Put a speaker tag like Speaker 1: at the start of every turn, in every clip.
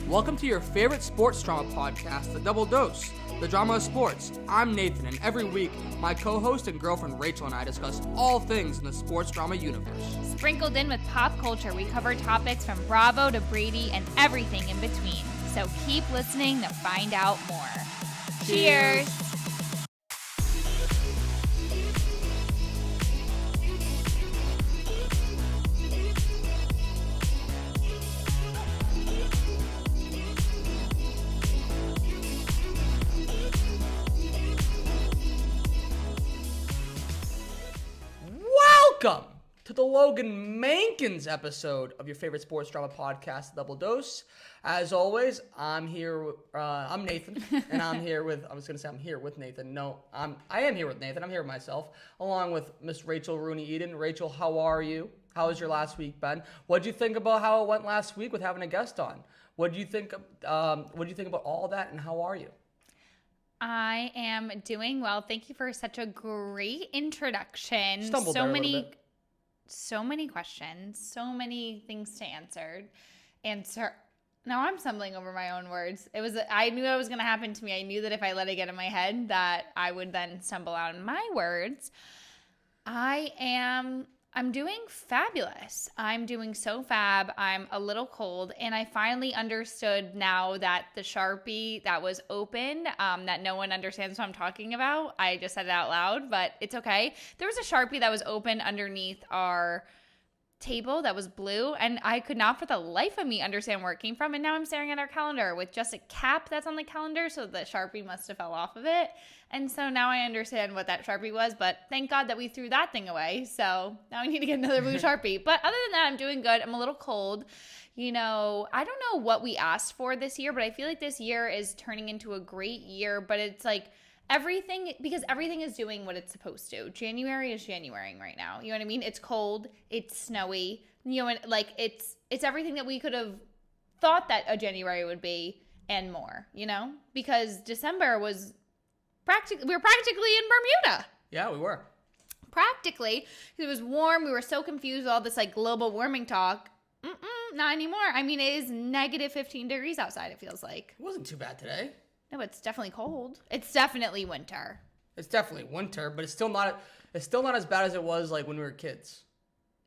Speaker 1: Welcome to your favorite sports drama podcast, The Double Dose, the drama of sports. I'm Nathan, and every week, my co-host and girlfriend Rachel and I discuss all things in the sports drama universe.
Speaker 2: Sprinkled in with pop culture, we cover topics from Bravo to Brady and everything in between. So keep listening to find out more. Cheers!
Speaker 1: Welcome to the Logan Mankins episode of your favorite sports drama podcast, Double Dose. As always, I'm here. I'm Nathan, and I'm here with. I was going to say I'm here with Nathan. No, I am here with Nathan. I'm here with myself, along with Miss Rachel Rooney Eden. Rachel, how are you? How was your last week, Ben? What did you think about how it went last week with having a guest on? What do you think? What do you think about all that, and how are you?
Speaker 2: I am doing well. Thank you for such a great introduction.
Speaker 1: Stumbled there a little bit.
Speaker 2: So many questions, so many things to answer. Now I'm stumbling over my own words. I knew it was going to happen to me. I knew that if I let it get in my head that I would then stumble out in my words. I'm doing fabulous. I'm doing so fab. I'm a little cold, and I finally understood now that the Sharpie that was open, that no one understands what I'm talking about. I just said it out loud, but it's okay. There was a Sharpie that was open underneath our table that was blue, and I could not for the life of me understand where it came from, and now I'm staring at our calendar with just a cap that's on the calendar, so the Sharpie must have fell off of it, and so now I understand what that Sharpie was, but thank God that we threw that thing away, so now I need to get another blue Sharpie. But other than that, I'm doing good. I'm a little cold. You know, I don't know what we asked for this year, but I feel like this year is turning into a great year, but it's like everything is doing what it's supposed to. January is Januarying right now. You know what I mean? It's cold, it's snowy, you know, and like it's everything that we could have thought that a January would be and more, you know? Because December was we were practically in Bermuda.
Speaker 1: Yeah, we were.
Speaker 2: Practically. It was warm. We were so confused with all this like global warming talk. Not anymore. I mean, it is negative 15 degrees outside, it feels like.
Speaker 1: It wasn't too bad today.
Speaker 2: No, it's definitely cold. It's definitely winter.
Speaker 1: It's definitely winter, but it's still not as bad as it was like when we were kids.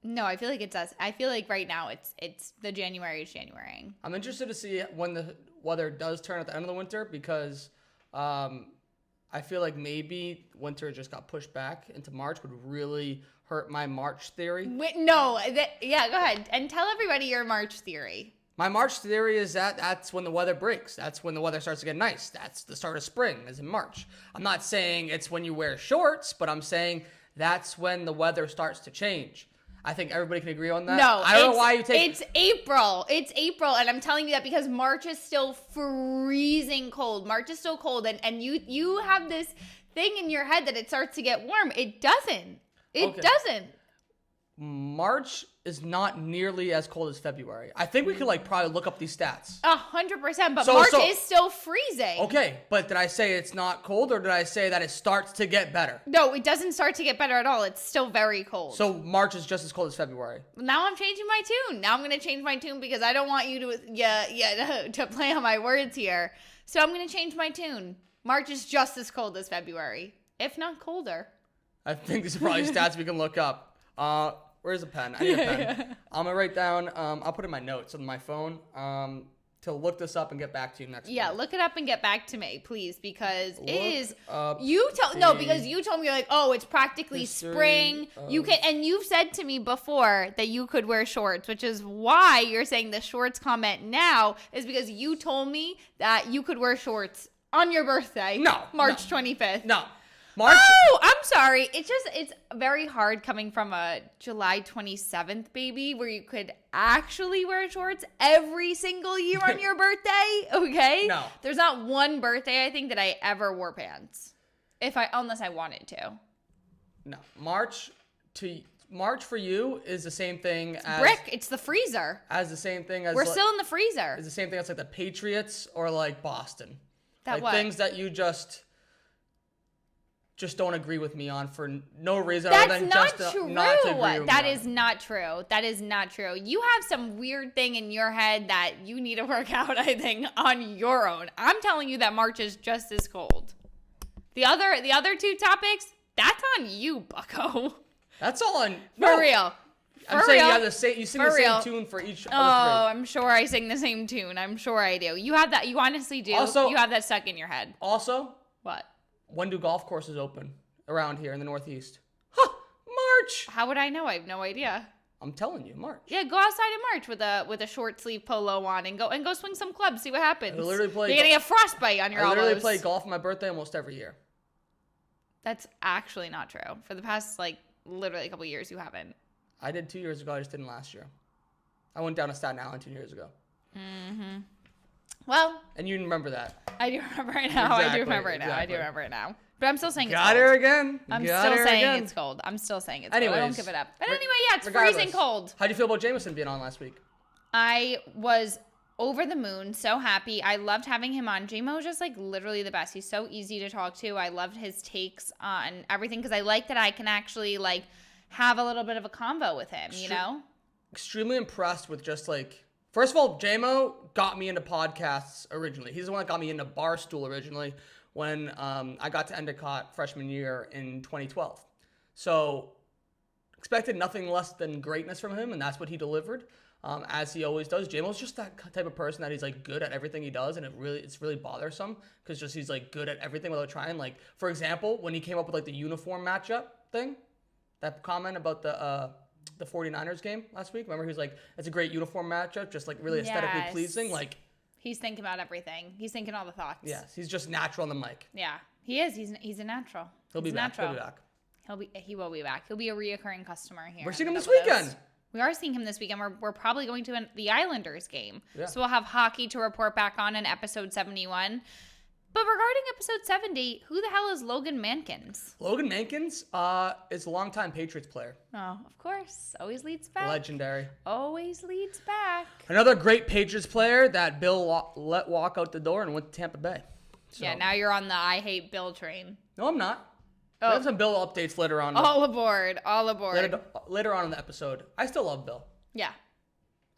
Speaker 2: No, I feel like it's us. I feel like right now it's the January is Januarying.
Speaker 1: I'm interested to see when the weather does turn at the end of the winter because I feel like maybe winter just got pushed back into March would really hurt my March theory.
Speaker 2: Go ahead and tell everybody your March theory.
Speaker 1: My March theory is that that's when the weather breaks. That's when the weather starts to get nice. That's the start of spring, is in March. I'm not saying it's when you wear shorts, but I'm saying that's when the weather starts to change. I think everybody can agree on that.
Speaker 2: No,
Speaker 1: I don't know why you take...
Speaker 2: It's April. It's April, and I'm telling you that because March is still freezing cold. March is still cold, and you have this thing in your head that it starts to get warm. It doesn't. It doesn't.
Speaker 1: March is not nearly as cold as February. I think we could probably look up these stats.
Speaker 2: 100%, but March is still freezing.
Speaker 1: Okay, but did I say it's not cold or did I say that it starts to get better?
Speaker 2: No, it doesn't start to get better at all. It's still very cold.
Speaker 1: So March is just as cold as February.
Speaker 2: Now I'm changing my tune. Now I'm going to change my tune because I don't want you to play on my words here. So I'm going to change my tune. March is just as cold as February, if not colder.
Speaker 1: I think these are probably stats we can look up. Where's a pen? I need a pen. I'm going to write down, I'll put in my notes on my phone to look this up and get back to you next week.
Speaker 2: Yeah, look it up and get back to me, please, because because you told me, you're like, oh, it's practically spring. And you've said to me before that you could wear shorts, which is why you're saying the shorts comment now is because you told me that you could wear shorts on your birthday.
Speaker 1: No.
Speaker 2: March 25th.
Speaker 1: No. March.
Speaker 2: Oh, I'm sorry. It's very hard coming from a July 27th baby where you could actually wear shorts every single year on your birthday. Okay?
Speaker 1: No.
Speaker 2: There's not one birthday I think that I ever wore pants. Unless I wanted to.
Speaker 1: No. March for you is the same thing as
Speaker 2: brick. It's the freezer.
Speaker 1: As the same thing as
Speaker 2: we're still in the freezer.
Speaker 1: It's the same thing as like the Patriots or like Boston.
Speaker 2: That
Speaker 1: things that you just just don't agree with me on for no reason
Speaker 2: That's
Speaker 1: other than
Speaker 2: not
Speaker 1: just
Speaker 2: true.
Speaker 1: not to agree with
Speaker 2: That
Speaker 1: me
Speaker 2: is
Speaker 1: on.
Speaker 2: not true. That is not true. You have some weird thing in your head that you need to work out, I think, on your own. I'm telling you that March is just as cold. The other two topics, that's on you, bucko.
Speaker 1: That's all on
Speaker 2: For real.
Speaker 1: I'm saying you have the same. You sing the same tune for each
Speaker 2: Oh, I'm sure I sing the same tune. I'm sure I do. You have that. You honestly do.
Speaker 1: Also,
Speaker 2: you have that stuck in your head.
Speaker 1: Also,
Speaker 2: what?
Speaker 1: When do golf courses open around here in the Northeast? Huh, March.
Speaker 2: How would I know? I have no idea.
Speaker 1: I'm telling you, March.
Speaker 2: Yeah, go outside in March with a short sleeve polo on and go swing some clubs. See what happens.
Speaker 1: I literally play.
Speaker 2: You're gonna get frostbite on your elbows.
Speaker 1: I literally play golf on my birthday almost every year.
Speaker 2: That's actually not true. For the past literally a couple years, you haven't.
Speaker 1: I did 2 years ago. I just didn't last year. I went down to Staten Island 2 years ago.
Speaker 2: Mm-hmm. Well.
Speaker 1: And you remember that.
Speaker 2: I do remember it now.
Speaker 1: Exactly,
Speaker 2: I do remember it now.
Speaker 1: exactly.
Speaker 2: I do remember it now. But I'm still saying it's
Speaker 1: Got
Speaker 2: cold.
Speaker 1: her again.
Speaker 2: I'm
Speaker 1: Got
Speaker 2: still
Speaker 1: her
Speaker 2: saying
Speaker 1: again.
Speaker 2: it's cold. I'm still saying it's
Speaker 1: Anyways,
Speaker 2: cold. I don't give it up. But anyway, yeah, it's
Speaker 1: regardless,
Speaker 2: freezing cold.
Speaker 1: How'd you feel about Jameson being on last week?
Speaker 2: I was over the moon, so happy. I loved having him on. J-Mo is just literally the best. He's so easy to talk to. I loved his takes on everything because I like that I can actually have a little bit of a convo with him, you know?
Speaker 1: Extremely impressed with just first of all, J-Mo got me into podcasts originally. He's the one that got me into Barstool originally when I got to Endicott freshman year in 2012. So expected nothing less than greatness from him, and that's what he delivered, as he always does. J-Mo's just that type of person that he's good at everything he does, and it's really bothersome because just he's good at everything without trying. For example, when he came up with the uniform matchup thing, that comment about the 49ers game last week. Remember, he was it's a great uniform matchup, just really aesthetically pleasing.
Speaker 2: He's thinking about everything. He's thinking all the thoughts.
Speaker 1: Yes, he's just natural on the mic.
Speaker 2: Yeah, he is. He's a natural.
Speaker 1: He'll be back.
Speaker 2: Natural.
Speaker 1: He'll be back.
Speaker 2: He will be back. He'll be a reoccurring customer here.
Speaker 1: We're seeing him this weekend.
Speaker 2: We are seeing him this weekend. We're probably going to the Islanders game.
Speaker 1: Yeah.
Speaker 2: So we'll have hockey to report back on in episode 71. But regarding episode 70, who the hell is Logan Mankins?
Speaker 1: Logan Mankins is a longtime Patriots player.
Speaker 2: Oh, of course. Always leads back.
Speaker 1: Legendary.
Speaker 2: Always leads back.
Speaker 1: Another great Patriots player that Bill let walk out the door and went to Tampa Bay. So.
Speaker 2: Yeah, now you're on the I hate Bill train.
Speaker 1: No, I'm not.
Speaker 2: Oh.
Speaker 1: We have some Bill updates later on.
Speaker 2: All aboard. All aboard.
Speaker 1: Later on in the episode. I still love Bill.
Speaker 2: Yeah.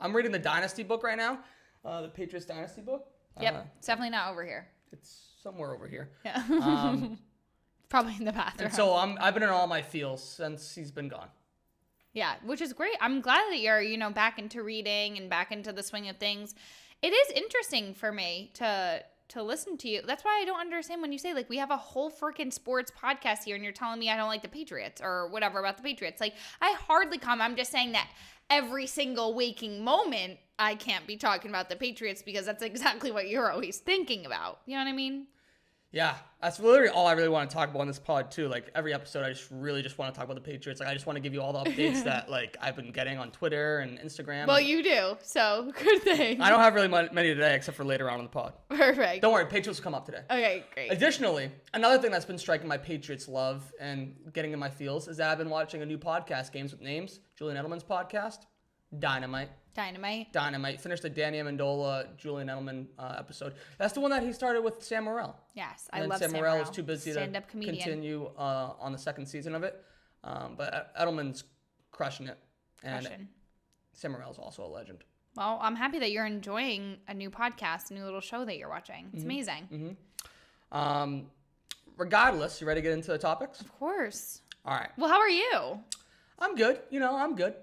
Speaker 1: I'm reading the Dynasty book right now. The Patriots Dynasty book.
Speaker 2: Yep. It's definitely not over here.
Speaker 1: It's somewhere over here.
Speaker 2: Yeah. Probably in the bathroom.
Speaker 1: And so I've been in all my feels since he's been gone.
Speaker 2: Yeah, which is great. I'm glad that you're, back into reading and back into the swing of things. It is interesting for me to listen to you. That's why I don't understand when you say we have a whole freaking sports podcast here and you're telling me I don't like the Patriots or whatever about the Patriots. I hardly comment. I'm just saying that every single waking moment I can't be talking about the Patriots because that's exactly what you're always thinking about. You know what I mean?
Speaker 1: Yeah, that's literally all I really want to talk about on this pod too. Every episode, I just want to talk about the Patriots. I just want to give you all the updates that I've been getting on Twitter and Instagram.
Speaker 2: Well, you do, so good thing.
Speaker 1: I don't have really many today, except for later on in the pod.
Speaker 2: Perfect.
Speaker 1: Don't worry, Patriots will come up today.
Speaker 2: Okay, great.
Speaker 1: Additionally, another thing that's been striking my Patriots love and getting in my feels is that I've been watching a new podcast, Games with Names, Julian Edelman's podcast. Dynamite. Finished the Danny Amendola, Julian Edelman episode. That's the one that he started with Sam Morril.
Speaker 2: Yes,
Speaker 1: I love Sam Morril. Was too busy to continue on the second season of it. But Edelman's crushing it. And Sam Morril is also a legend.
Speaker 2: Well, I'm happy that you're enjoying a new podcast, a new little show that you're watching. It's amazing.
Speaker 1: Mm-hmm. Regardless, you ready to get into the topics?
Speaker 2: Of course.
Speaker 1: All right.
Speaker 2: Well, how are you?
Speaker 1: I'm good. I'm good.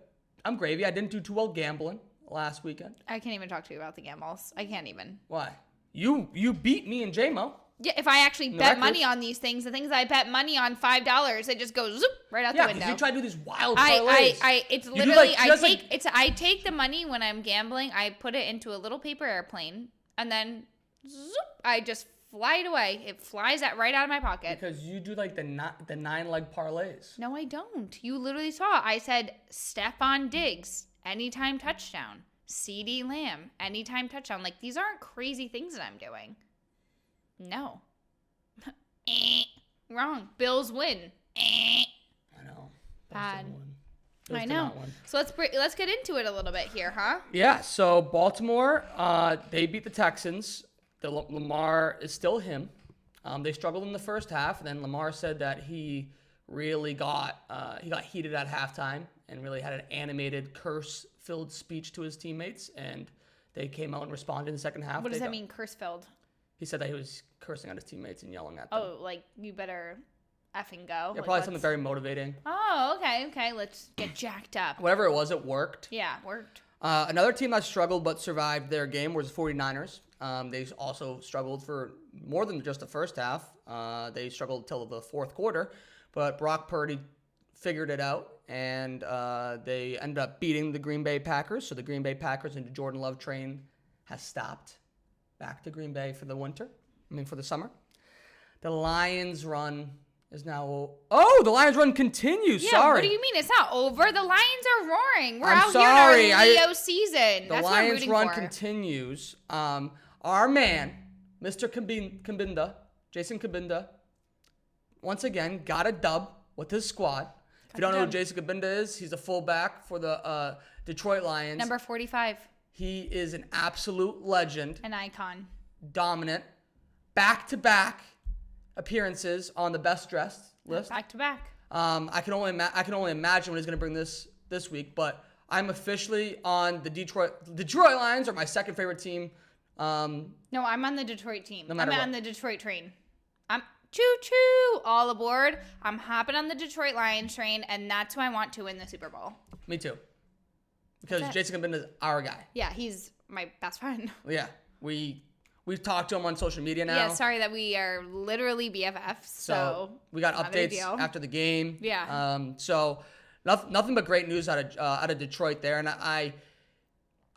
Speaker 1: I'm gravy. I didn't do too well gambling last weekend.
Speaker 2: I can't even talk to you about the gambles. I can't even.
Speaker 1: Why? You beat me and J-Mo.
Speaker 2: Yeah, if I actually bet money on these things, the things I bet money on $5, it just goes zoop right out the window.
Speaker 1: Yeah, you try to do these wild parlays.
Speaker 2: It's literally I take the money when I'm gambling, I put it into a little paper airplane, and then zoop, I just fly it away. It flies right out of my pocket.
Speaker 1: Because you do the 9-leg parlays.
Speaker 2: No, I don't. You literally saw. I said Stephon Diggs, anytime touchdown. CeeDee Lamb, anytime touchdown. These aren't crazy things that I'm doing. No. Wrong. Bills win.
Speaker 1: I know.
Speaker 2: Bad. I know. So let's get into it a little bit here, huh?
Speaker 1: Yeah. So Baltimore, they beat the Texans. Lamar is still him. They struggled in the first half. And then Lamar said that he really got heated at halftime and really had an animated, curse-filled speech to his teammates. And they came out and responded in the second half.
Speaker 2: What does that mean, curse-filled?
Speaker 1: He said that he was cursing at his teammates and yelling at them.
Speaker 2: Oh, like, you better effing go?
Speaker 1: Yeah,
Speaker 2: like,
Speaker 1: probably something very motivating.
Speaker 2: Oh, okay. Let's get jacked up.
Speaker 1: Whatever it was, it worked.
Speaker 2: Yeah, it worked.
Speaker 1: Another team that struggled but survived their game was the 49ers. They also struggled for more than just the first half. They struggled until the fourth quarter, but Brock Purdy figured it out, and they ended up beating the Green Bay Packers. So the Green Bay Packers and the Jordan Love train has stopped. Back to Green Bay for the summer. The Lions run is now... Oh, the Lions run continues.
Speaker 2: Yeah,
Speaker 1: sorry.
Speaker 2: What do you mean? It's not over. The Lions are roaring. We're
Speaker 1: I'm
Speaker 2: out
Speaker 1: sorry.
Speaker 2: here in our Leo season.
Speaker 1: The
Speaker 2: That's
Speaker 1: Lions
Speaker 2: what I'm
Speaker 1: run
Speaker 2: rooting for.
Speaker 1: continues. Our man, Mr. Kabinda, Jason Kabinda, once again got a dub with his squad. If you don't know who Jason Kabinda is, he's a fullback for the Detroit Lions.
Speaker 2: Number 45.
Speaker 1: He is an absolute legend.
Speaker 2: An icon.
Speaker 1: Dominant. Back-to-back appearances on the best dressed list.
Speaker 2: Back to back.
Speaker 1: I can only imagine what he's going to bring this week, but I'm officially on the Detroit Lions are my second favorite team.
Speaker 2: No, I'm on the Detroit team.
Speaker 1: No
Speaker 2: I'm
Speaker 1: matter
Speaker 2: on
Speaker 1: what.
Speaker 2: the Detroit train. I'm choo-choo, all aboard. I'm hopping on the Detroit Lions train, and that's who I want to win the Super Bowl.
Speaker 1: Me too. Because Jason Kabinda is our guy.
Speaker 2: Yeah, he's my best friend.
Speaker 1: Yeah, we've talked to him on social media now.
Speaker 2: Yeah, sorry that we are literally BFFs. So
Speaker 1: we got
Speaker 2: not a big
Speaker 1: updates
Speaker 2: deal.
Speaker 1: after the game.
Speaker 2: Yeah.
Speaker 1: So nothing but great news out of Detroit there, and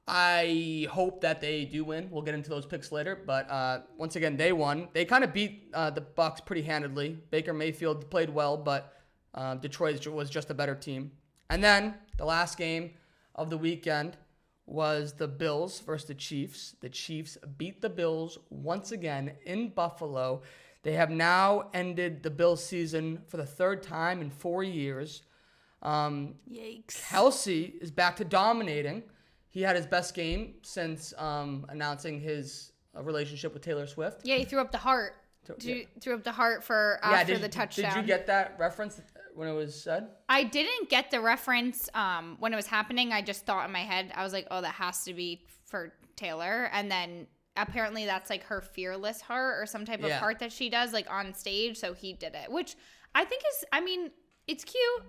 Speaker 1: I hope that they do win. We'll get into those picks later, but once again, they won. They kind of beat the Bucs pretty handedly. Baker Mayfield played well, but Detroit was just a better team. And then the last game of the weekend was the Bills versus the Chiefs. The Chiefs beat the Bills once again in Buffalo. They have now ended the Bills season for the third time in 4 years.
Speaker 2: Yikes.
Speaker 1: Kelce is back to dominating. He had his best game since announcing his relationship with Taylor Swift.
Speaker 2: Yeah, he threw up the heart. Threw up the heart for after the touchdown.
Speaker 1: Did you get that reference when it was said?
Speaker 2: I didn't get the reference when it was happening. I just thought in my head, I was like, oh, that has to be for Taylor. And then apparently that's like her fearless heart or some type of heart that she does like on stage. So he did it, which I think is, it's cute.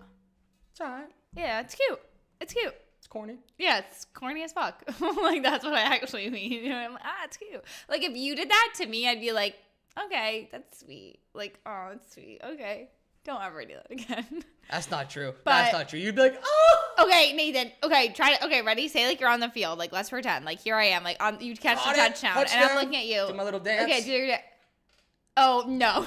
Speaker 1: It's all right.
Speaker 2: Yeah, it's cute. It's cute.
Speaker 1: It's corny.
Speaker 2: Yeah, it's corny as fuck. Like, that's what I actually mean. You know, I'm like, it's cute. Like, if you did that to me, I'd be like, okay, that's sweet. Like, oh, it's sweet. Okay. Don't ever do that again.
Speaker 1: That's not true.
Speaker 2: But,
Speaker 1: that's not true. You'd be like, oh!
Speaker 2: Okay, Nathan. Okay, try it. Okay, ready? Say like you're on the field. Like, let's pretend. Like, here I am. Like, you catch the touchdown. And I'm looking at you.
Speaker 1: Do my little dance.
Speaker 2: Okay, do your dance. Oh, no.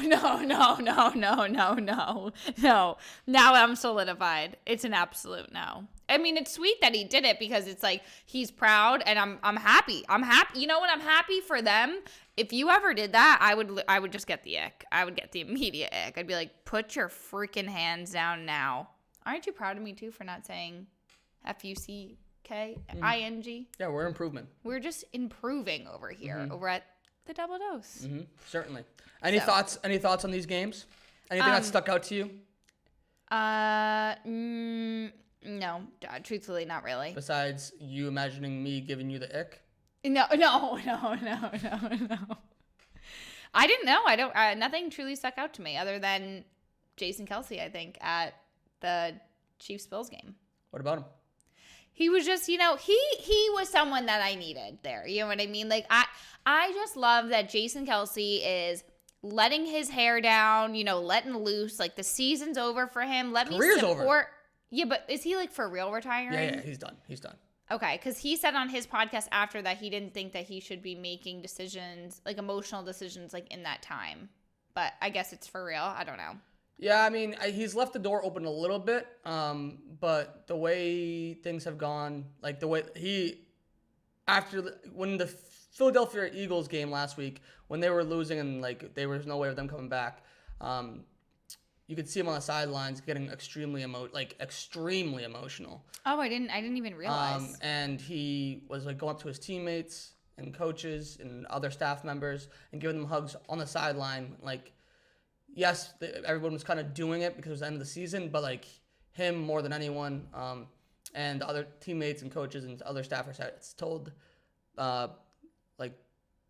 Speaker 2: Now I'm solidified. It's an absolute no. I mean, it's sweet that he did it because it's like he's proud and I'm happy. I'm happy. You know what? I'm happy for them. If you ever did that, I would just get the ick. I would get the immediate ick. I'd be like, put your freaking hands down now. Aren't you proud of me too for not saying FUCKING?
Speaker 1: Yeah, we're improvement.
Speaker 2: We're just improving over here over at the Double Dose.
Speaker 1: Mm-hmm. Certainly. Any thoughts on these games? Anything that stuck out to you?
Speaker 2: No, truthfully, not really.
Speaker 1: Besides you imagining me giving you the ick?
Speaker 2: No. I didn't know. I don't. Nothing truly stuck out to me other than Jason Kelce. I think at the Chiefs-Bills game.
Speaker 1: What about him?
Speaker 2: He was just, he was someone that I needed there. You know what I mean? Like I just love that Jason Kelce is letting his hair down. Letting loose. Like the season's over for him.
Speaker 1: Career's over.
Speaker 2: Yeah, but is he like for real retiring?
Speaker 1: Yeah, he's done.
Speaker 2: Okay, because he said on his podcast after that he didn't think that he should be making decisions, like emotional decisions, like in that time. But I guess it's for real. I don't know.
Speaker 1: Yeah, I mean, he's left the door open a little bit, but the way things have gone, like the way when the Philadelphia Eagles game last week, when they were losing and like there was no way of them coming back, you could see him on the sidelines getting extremely emotional.
Speaker 2: Oh, I didn't even realize.
Speaker 1: And he was like going up to his teammates and coaches and other staff members and giving them hugs on the sideline. Like, yes, everyone was kind of doing it because it was the end of the season, but like him more than anyone, and other teammates and coaches and other staffers had told like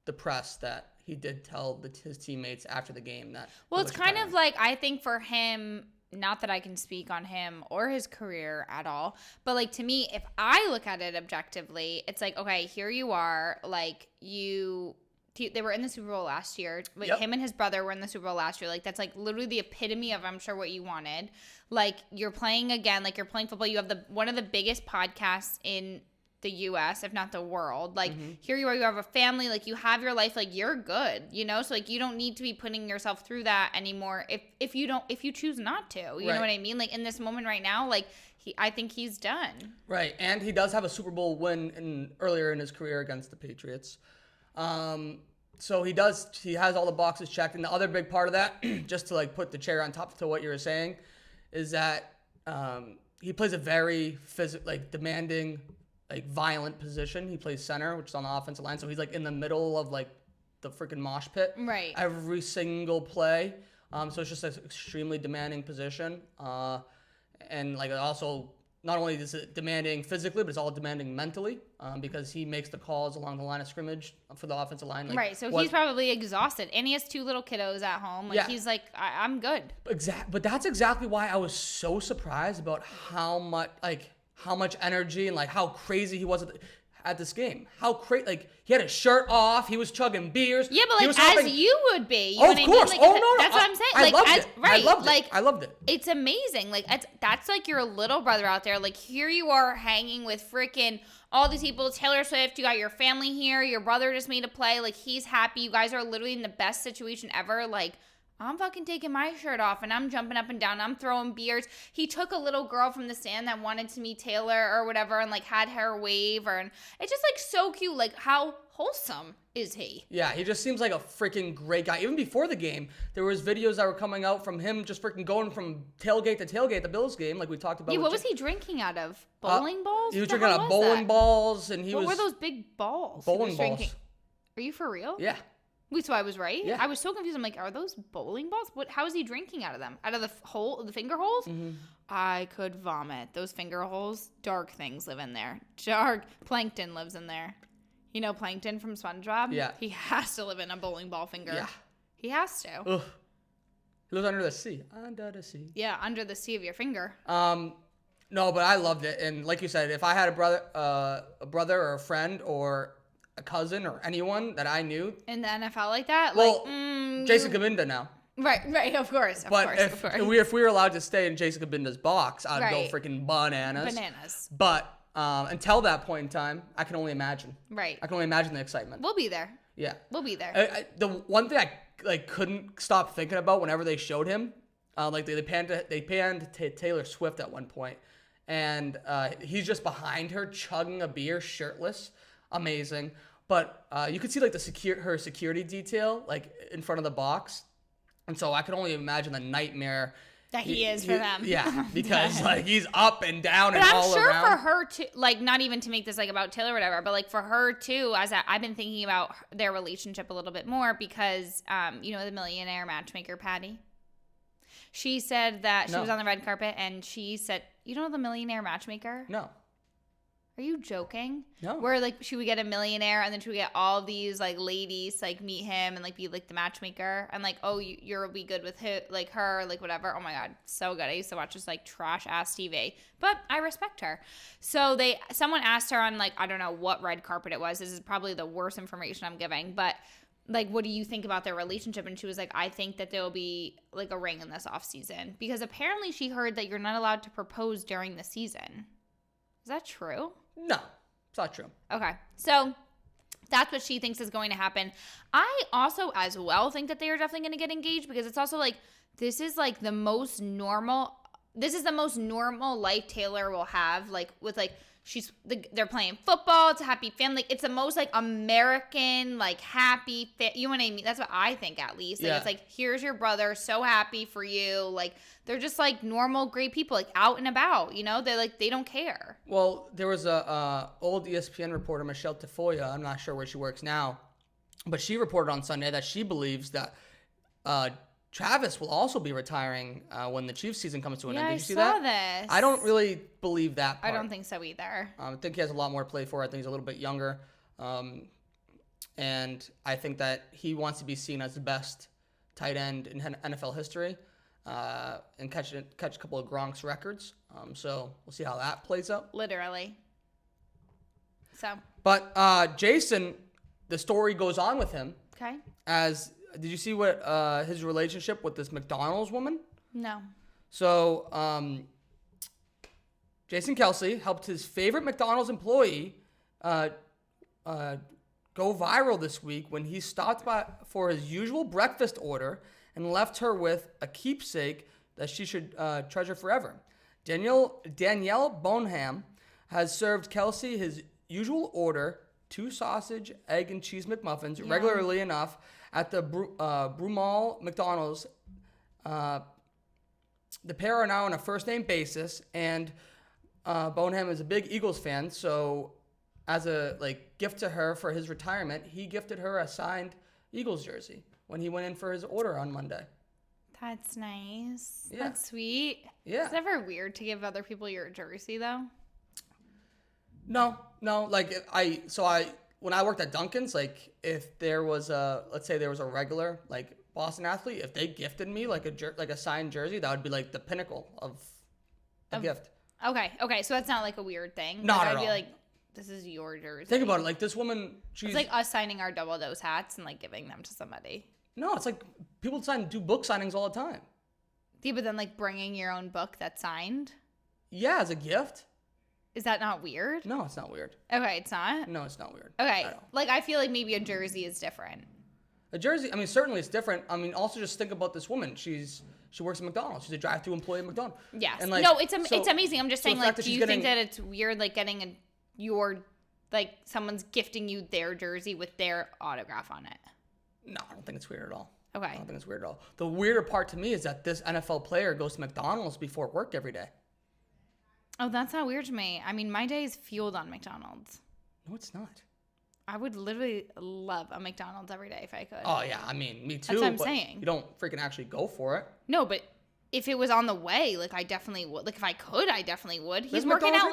Speaker 1: the press that he did tell his teammates after the game that.
Speaker 2: Well, it's kind of like, I think for him, not that I can speak on him or his career at all, but like to me, if I look at it objectively, it's like, okay, here you are, like they were in the Super Bowl last year. Like,
Speaker 1: yep.
Speaker 2: Him and his brother were in the Super Bowl last year. Like, that's like literally the epitome of, I'm sure, what you wanted. Like, you're playing again, like you're playing football. You have one of the biggest podcasts in the U.S., if not the world. Like, here you are, you have a family, like you have your life, like you're good, you know? So like you don't need to be putting yourself through that anymore if you choose not to. You know what I mean? Like in this moment right now, like I think he's done. Right.
Speaker 1: And he does have a Super Bowl win earlier in his career against the Patriots. So he has all the boxes checked. And the other big part of that, just to like put the cherry on top to what you were saying, is that he plays a very demanding, like violent position. He plays center, which is on the offensive line. So he's like in the middle of like the freaking mosh pit.
Speaker 2: Right.
Speaker 1: Every single play. So it's just an extremely demanding position. And like also, not only is it demanding physically, but it's all demanding mentally, because he makes the calls along the line of scrimmage for the offensive line. Like,
Speaker 2: right, so he's probably exhausted, and he has 2 little kiddos at home. Like, he's like, I'm good.
Speaker 1: But that's exactly why I was so surprised about how much energy and like how crazy he was at this game. How crazy! Like, he had his shirt off, he was chugging beers.
Speaker 2: Yeah, but like as you would be. You know
Speaker 1: of course.
Speaker 2: I mean? Like,
Speaker 1: no.
Speaker 2: That's what I'm saying.
Speaker 1: I
Speaker 2: like,
Speaker 1: loved
Speaker 2: as,
Speaker 1: it.
Speaker 2: Right.
Speaker 1: I loved it.
Speaker 2: It's amazing. Like, that's like your little brother out there. Like, here you are hanging with freaking all these people. Taylor Swift, you got your family here. Your brother just made a play. Like, he's happy. You guys are literally in the best situation ever. Like, I'm fucking taking my shirt off and I'm jumping up and down. I'm throwing beers. He took a little girl from the stand that wanted to meet Taylor or whatever and like had her wave, and it's just like so cute. Like, how wholesome is he?
Speaker 1: Yeah, he just seems like a freaking great guy. Even before the game, there was videos that were coming out from him just freaking going from tailgate to tailgate at the Bills game, like we talked about.
Speaker 2: Yeah, what was he drinking out of? Bowling balls?
Speaker 1: He was drinking out of bowling balls, and
Speaker 2: what were those big balls?
Speaker 1: Bowling balls.
Speaker 2: Are you for real?
Speaker 1: Yeah.
Speaker 2: Wait, so I was right?
Speaker 1: Yeah.
Speaker 2: I was so confused. I'm like, are those bowling balls? How is he drinking out of them? Out of the finger holes?
Speaker 1: Mm-hmm.
Speaker 2: I could vomit. Those finger holes, dark things live in there. Dark plankton lives in there. You know Plankton from SpongeBob?
Speaker 1: Yeah.
Speaker 2: He has to live in a bowling ball finger.
Speaker 1: Yeah.
Speaker 2: He has to.
Speaker 1: Ugh. He lives under the sea. Under the sea.
Speaker 2: Yeah, under the sea of your finger.
Speaker 1: No, but I loved it. And like you said, if I had a brother or a friend or a cousin or anyone that I knew
Speaker 2: in the NFL like that,
Speaker 1: well, Jason Kabinda now.
Speaker 2: Right, of course.
Speaker 1: But if we were allowed to stay in Jason Kabinda's box, I'd go freaking bananas. But until that point in time, I can only imagine.
Speaker 2: Right.
Speaker 1: I can only imagine the excitement.
Speaker 2: We'll be there.
Speaker 1: Yeah.
Speaker 2: We'll be there.
Speaker 1: The one thing I couldn't stop thinking about whenever they showed him, they panned to Taylor Swift at one point, and he's just behind her chugging a beer shirtless. Amazing. But you could see like her security detail like in front of the box, and so I could only imagine the nightmare
Speaker 2: that he is for them.
Speaker 1: Yeah, because like he's up and down and all around. But I'm
Speaker 2: sure for her too, like not even to make this like about Taylor or whatever, but like for her too, I've been thinking about their relationship a little bit more because you know the millionaire matchmaker Patty. She said that she was on the red carpet and she said, "You know the millionaire matchmaker?"
Speaker 1: No.
Speaker 2: Are you joking?
Speaker 1: No.
Speaker 2: Where like she would get a millionaire and then she would get all these like ladies like meet him and like be like the matchmaker and like, oh, you'll be good with her, like whatever. Oh my God, so good. I used to watch this like trash ass TV, but I respect her. So someone asked her on like, I don't know what red carpet it was. This is probably the worst information I'm giving, but like, what do you think about their relationship? And she was like, I think that there'll be like a ring in this off season because apparently she heard that you're not allowed to propose during the season. Is that true?
Speaker 1: No, it's not true.
Speaker 2: Okay, so that's what she thinks is going to happen. I also as well think that they are definitely going to get engaged because it's also like this is the most normal life Taylor will have, like with like they're playing football. It's a happy family. It's the most like American, like happy you know what I mean? That's what I think, at least. Like, it's like, here's your brother, so happy for you. Like, they're just like normal, great people, like out and about, you know? They're like, they don't care.
Speaker 1: Well, there was a old ESPN reporter, Michelle Tafoya. I'm not sure where she works now, but she reported on Sunday that she believes that Travis will also be retiring when the Chiefs season comes to an end. Did you see that?
Speaker 2: This.
Speaker 1: I don't really believe that part.
Speaker 2: I don't think so either.
Speaker 1: I think he has a lot more to play for. I think he's a little bit younger. And I think that he wants to be seen as the best tight end in NFL history and catch a couple of Gronk's records. So we'll see how that plays out.
Speaker 2: Literally. So.
Speaker 1: But Jason, the story goes on with him.
Speaker 2: Okay.
Speaker 1: Did you see what his relationship with this McDonald's woman?
Speaker 2: No.
Speaker 1: So Jason Kelce helped his favorite McDonald's employee go viral this week when he stopped by for his usual breakfast order and left her with a keepsake that she should treasure forever. Danielle Bonham has served Kelce his usual order, 2 sausage, egg, and cheese McMuffins, regularly enough at the Broomall McDonald's. The pair are now on a first-name basis, and Bonham is a big Eagles fan, so as a gift to her for his retirement, he gifted her a signed Eagles jersey when he went in for his order on Monday.
Speaker 2: That's nice.
Speaker 1: Yeah.
Speaker 2: That's sweet.
Speaker 1: Yeah.
Speaker 2: It's never weird to give other people your jersey, though.
Speaker 1: No. When I worked at Dunkin's, if there was let's say there was a regular Boston athlete, if they gifted me a signed jersey, that would be the pinnacle of a gift.
Speaker 2: Okay, so that's not a weird thing.
Speaker 1: Not at
Speaker 2: I'd be
Speaker 1: all.
Speaker 2: This is your jersey.
Speaker 1: Think about it. This woman, she's
Speaker 2: it's like us signing our double dose hats and giving them to somebody.
Speaker 1: No, it's people do book signings all the time.
Speaker 2: Yeah, but then bringing your own book that's signed.
Speaker 1: Yeah, as a gift.
Speaker 2: Is that not weird?
Speaker 1: No, it's not weird.
Speaker 2: Okay, it's not?
Speaker 1: No, it's not weird.
Speaker 2: Okay. I feel like maybe a jersey is different.
Speaker 1: A jersey, certainly it's different. Also just think about this woman. She works at McDonald's. She's a drive-thru employee at McDonald's.
Speaker 2: Yes.
Speaker 1: And
Speaker 2: no, it's amazing. I'm just saying, do you think that it's weird, getting someone's gifting you their jersey with their autograph on it?
Speaker 1: No, I don't think it's weird at all.
Speaker 2: Okay.
Speaker 1: I don't think it's weird at all. The weirder part to me is that this NFL player goes to McDonald's before work every day.
Speaker 2: Oh, that's not weird to me. My day is fueled on McDonald's.
Speaker 1: No, it's not.
Speaker 2: I would literally love a McDonald's every day if I could.
Speaker 1: Oh, yeah. Me too.
Speaker 2: That's what I'm saying.
Speaker 1: You don't freaking actually go for it.
Speaker 2: No, but if it was on the way, I definitely would. If I could, I definitely would.
Speaker 1: He's working out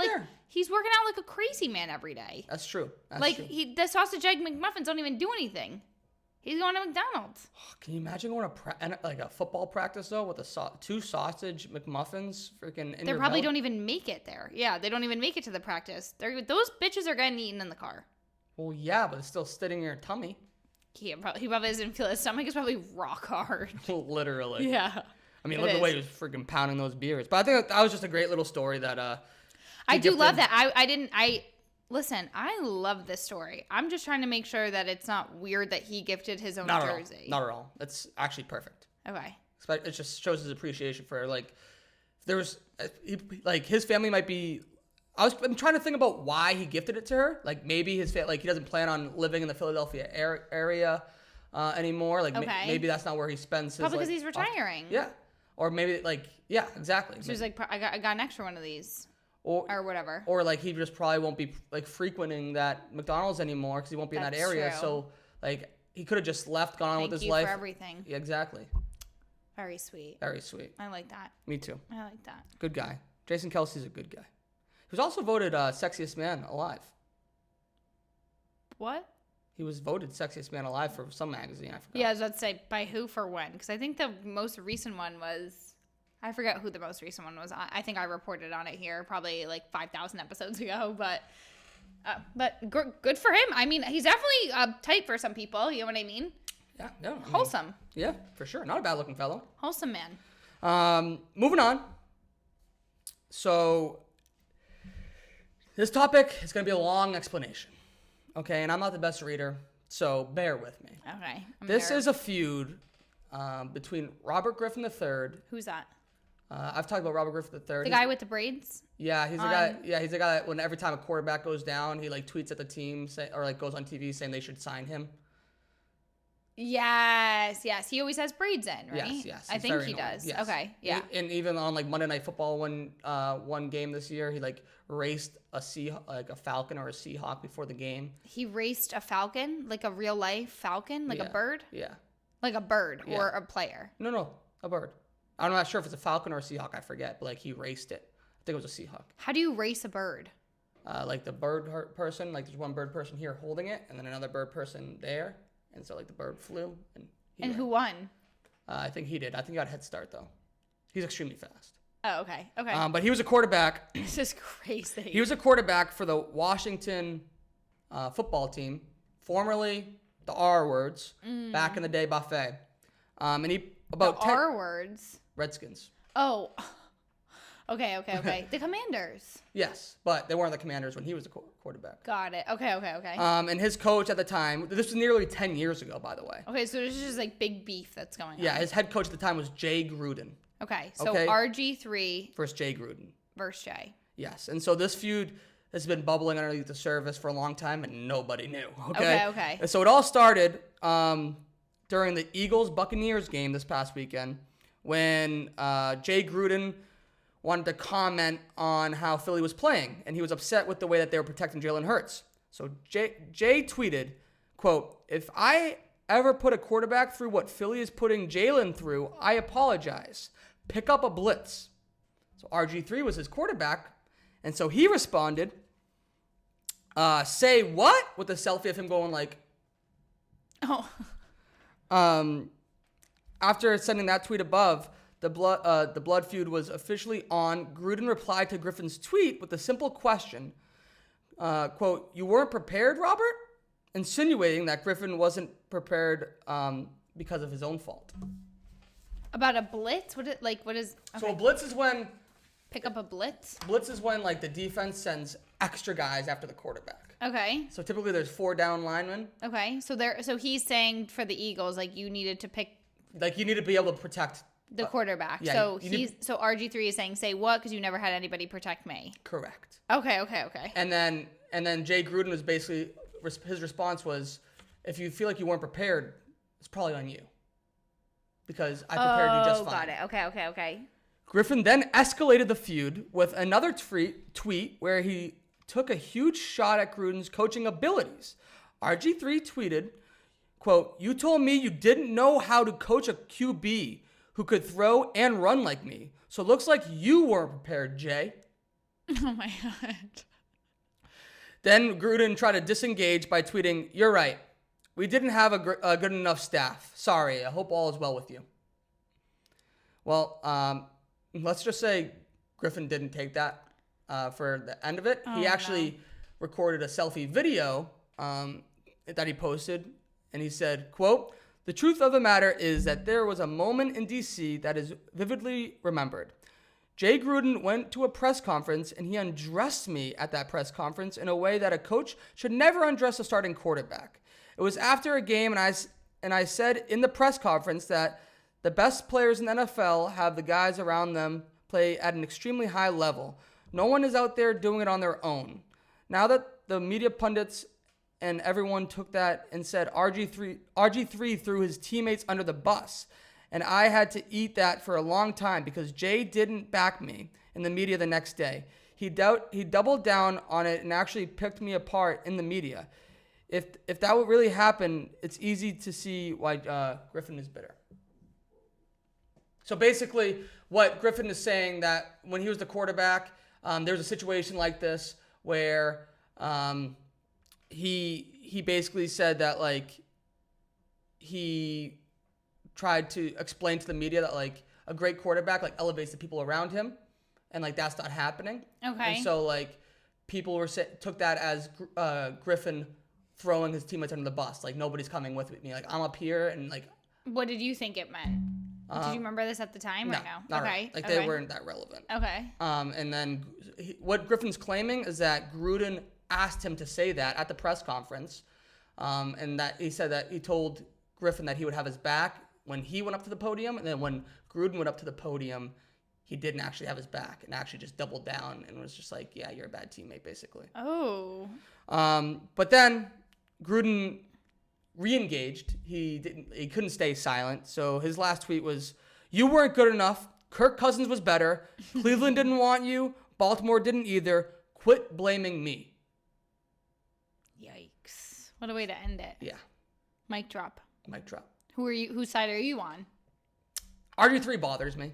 Speaker 2: he's working out like a crazy man every day.
Speaker 1: That's true. True.
Speaker 2: The sausage egg McMuffins don't even do anything. He's going to McDonald's.
Speaker 1: Can you imagine going to a football practice though with 2 sausage McMuffins freaking in
Speaker 2: They
Speaker 1: your
Speaker 2: probably
Speaker 1: belly?
Speaker 2: don't even make it there. Yeah, they don't even make it to the practice. Those bitches are getting eaten in the car.
Speaker 1: Well, yeah, but it's still sitting in your tummy.
Speaker 2: He probably doesn't feel his stomach is probably rock hard.
Speaker 1: Literally.
Speaker 2: Yeah.
Speaker 1: Look at the way he was freaking pounding those beers. But I think that was just a great little story that
Speaker 2: I do love that. Listen, I love this story. I'm just trying to make sure that it's not weird that he gifted his own jersey.
Speaker 1: Not at all. That's actually perfect.
Speaker 2: Okay.
Speaker 1: It just shows his appreciation for if there was his family might be. I'm trying to think about why he gifted it to her. Maybe his he doesn't plan on living in the Philadelphia area anymore. Maybe that's not where he spends his.
Speaker 2: Probably because he's retiring.
Speaker 1: Yeah. Or maybe yeah, exactly.
Speaker 2: So he's I got an extra one of these. Or whatever.
Speaker 1: Or he just probably won't be frequenting that McDonald's anymore because he won't be in that area.
Speaker 2: True.
Speaker 1: So he could have just left, gone on with his life.
Speaker 2: Thank you for everything.
Speaker 1: Yeah, exactly.
Speaker 2: Very sweet.
Speaker 1: Very sweet.
Speaker 2: I like that.
Speaker 1: Me too.
Speaker 2: I like that.
Speaker 1: Good guy. Jason Kelce's a good guy. He was also voted sexiest man alive.
Speaker 2: What?
Speaker 1: He was voted sexiest man alive for some magazine. I forgot.
Speaker 2: Yeah, I was about to say by who for when? Because I think the most recent one was. I forgot who the most recent one was. I think I reported on it here probably 5,000 episodes ago, but good for him. He's definitely tight for some people. You know what I mean?
Speaker 1: Yeah, no.
Speaker 2: Wholesome.
Speaker 1: Yeah, for sure. Not a bad looking fellow.
Speaker 2: Wholesome man.
Speaker 1: Moving on. So this topic is going to be a long explanation. Okay, and I'm not the best reader, so bear with me.
Speaker 2: Okay.
Speaker 1: This is a feud between Robert Griffin III.
Speaker 2: Who's that?
Speaker 1: I've talked about Robert Griffin III.
Speaker 2: The guy with the braids?
Speaker 1: Yeah, he's a guy. Yeah, he's a guy that when every time a quarterback goes down, he like tweets at the team or like goes on TV saying they should sign him.
Speaker 2: Yes. He always has braids in, right?
Speaker 1: Yes.
Speaker 2: I think he does. Yes. Okay, yeah.
Speaker 1: And even on like Monday Night Football, one game this year, he like raced a falcon or a Seahawk before the game.
Speaker 2: He raced a falcon, like a real life falcon, like a bird.
Speaker 1: Yeah.
Speaker 2: Like a bird or a player.
Speaker 1: No, a bird. I'm not sure if it's a falcon or a Seahawk. I forget, but like he raced it. I think it was a Seahawk.
Speaker 2: How do you race a bird?
Speaker 1: Like the bird person, like there's one bird person here holding it, and then another bird person there, and so like the bird flew, and
Speaker 2: who won?
Speaker 1: I think he did. I think he got a head start though. He's extremely fast.
Speaker 2: Oh, okay.
Speaker 1: But he was a quarterback.
Speaker 2: This is crazy.
Speaker 1: He was a quarterback for the Washington football team, formerly the R words, back in the day, Buffet. And he about
Speaker 2: the R words.
Speaker 1: Redskins.
Speaker 2: Oh, okay. The Commanders.
Speaker 1: Yes, but they weren't the Commanders when he was the quarterback.
Speaker 2: Got it. Okay.
Speaker 1: And his coach at the time, this was nearly 10 years ago, by the way.
Speaker 2: Okay, so this is just like big beef that's going on.
Speaker 1: Yeah, his head coach at the time was Jay Gruden.
Speaker 2: Okay, so RG3
Speaker 1: versus Jay Gruden.
Speaker 2: Versus Jay.
Speaker 1: Yes, and so this feud has been bubbling underneath the surface for a long time, and nobody knew. Okay. And so it all started during the Eagles-Buccaneers game this past weekend when Jay Gruden wanted to comment on how Philly was playing, and he was upset with the way that they were protecting Jalen Hurts. So Jay tweeted, quote, "If I ever put a quarterback through what Philly is putting Jalen through, I apologize. Pick up a blitz." So RG3 was his quarterback, and so he responded, "Say what?" with a selfie of him going like,
Speaker 2: "Oh."
Speaker 1: After sending that tweet above, the blood feud was officially on. Gruden replied to Griffin's tweet with a simple question, quote, "You weren't prepared, Robert?" Insinuating that Griffin wasn't prepared because of his own fault.
Speaker 2: About a blitz? What is? Okay.
Speaker 1: So a blitz is when...
Speaker 2: Pick up a blitz?
Speaker 1: Blitz is when like the defense sends extra guys after the quarterback.
Speaker 2: Okay.
Speaker 1: So typically there's 4 down linemen.
Speaker 2: Okay. So he's saying for the Eagles, like you needed to pick...
Speaker 1: Like you need to be able to protect...
Speaker 2: the quarterback.
Speaker 1: Yeah,
Speaker 2: so so RG3 is saying, "Say what?" Because you never had anybody protect me.
Speaker 1: Correct.
Speaker 2: Okay.
Speaker 1: And then Jay Gruden was basically... His response was, "If you feel like you weren't prepared, it's probably on you. Because I prepared you just fine."
Speaker 2: Oh, got it. Okay.
Speaker 1: Griffin then escalated the feud with another tweet where he took a huge shot at Gruden's coaching abilities. RG3 tweeted, quote, "You told me you didn't know how to coach a QB who could throw and run like me. So it looks like you weren't prepared, Jay."
Speaker 2: Oh my God.
Speaker 1: Then Gruden tried to disengage by tweeting, "You're right. We didn't have a good enough staff. Sorry. I hope all is well with you." Well, let's just say Griffin didn't take that for the end of it. He actually recorded a selfie video that he posted, and he said, quote, "The truth of the matter is that there was a moment in D.C. that is vividly remembered. Jay Gruden went to a press conference, and he undressed me at that press conference in a way that a coach should never undress a starting quarterback. It was after a game, and I said in the press conference that the best players in the NFL have the guys around them play at an extremely high level. No one is out there doing it on their own. Now that the media pundits and everyone took that and said RG3 threw his teammates under the bus, and I had to eat that for a long time because Jay didn't back me in the media the next day. He doubled down on it and actually picked me apart in the media. If that would really happen, it's easy to see why Griffin is bitter." So basically, what Griffin is saying that when he was the quarterback, there was a situation like this where he basically said that like he tried to explain to the media that like a great quarterback like elevates the people around him, and like that's not happening.
Speaker 2: Okay.
Speaker 1: And so like people took that as Griffin throwing his teammates under the bus. Like nobody's coming with me. Like I'm up here and like.
Speaker 2: What did you think it meant? Did you remember this at the time or no?
Speaker 1: Not
Speaker 2: okay.
Speaker 1: Right. Like they weren't that relevant.
Speaker 2: Okay.
Speaker 1: And then what Griffin's claiming is that Gruden asked him to say that at the press conference, and that he said that he told Griffin that he would have his back when he went up to the podium, and then when Gruden went up to the podium, he didn't actually have his back and actually just doubled down and was just like, yeah, you're a bad teammate, basically.
Speaker 2: Oh.
Speaker 1: But then Gruden re-engaged. He couldn't stay silent. So his last tweet was, "You weren't good enough. Kirk Cousins was better. Cleveland didn't want you. Baltimore didn't either. Quit blaming me."
Speaker 2: Yikes. What a way to end it.
Speaker 1: Yeah.
Speaker 2: Mic drop.
Speaker 1: Mic drop.
Speaker 2: Whose side are you on?
Speaker 1: RG3 bothers me.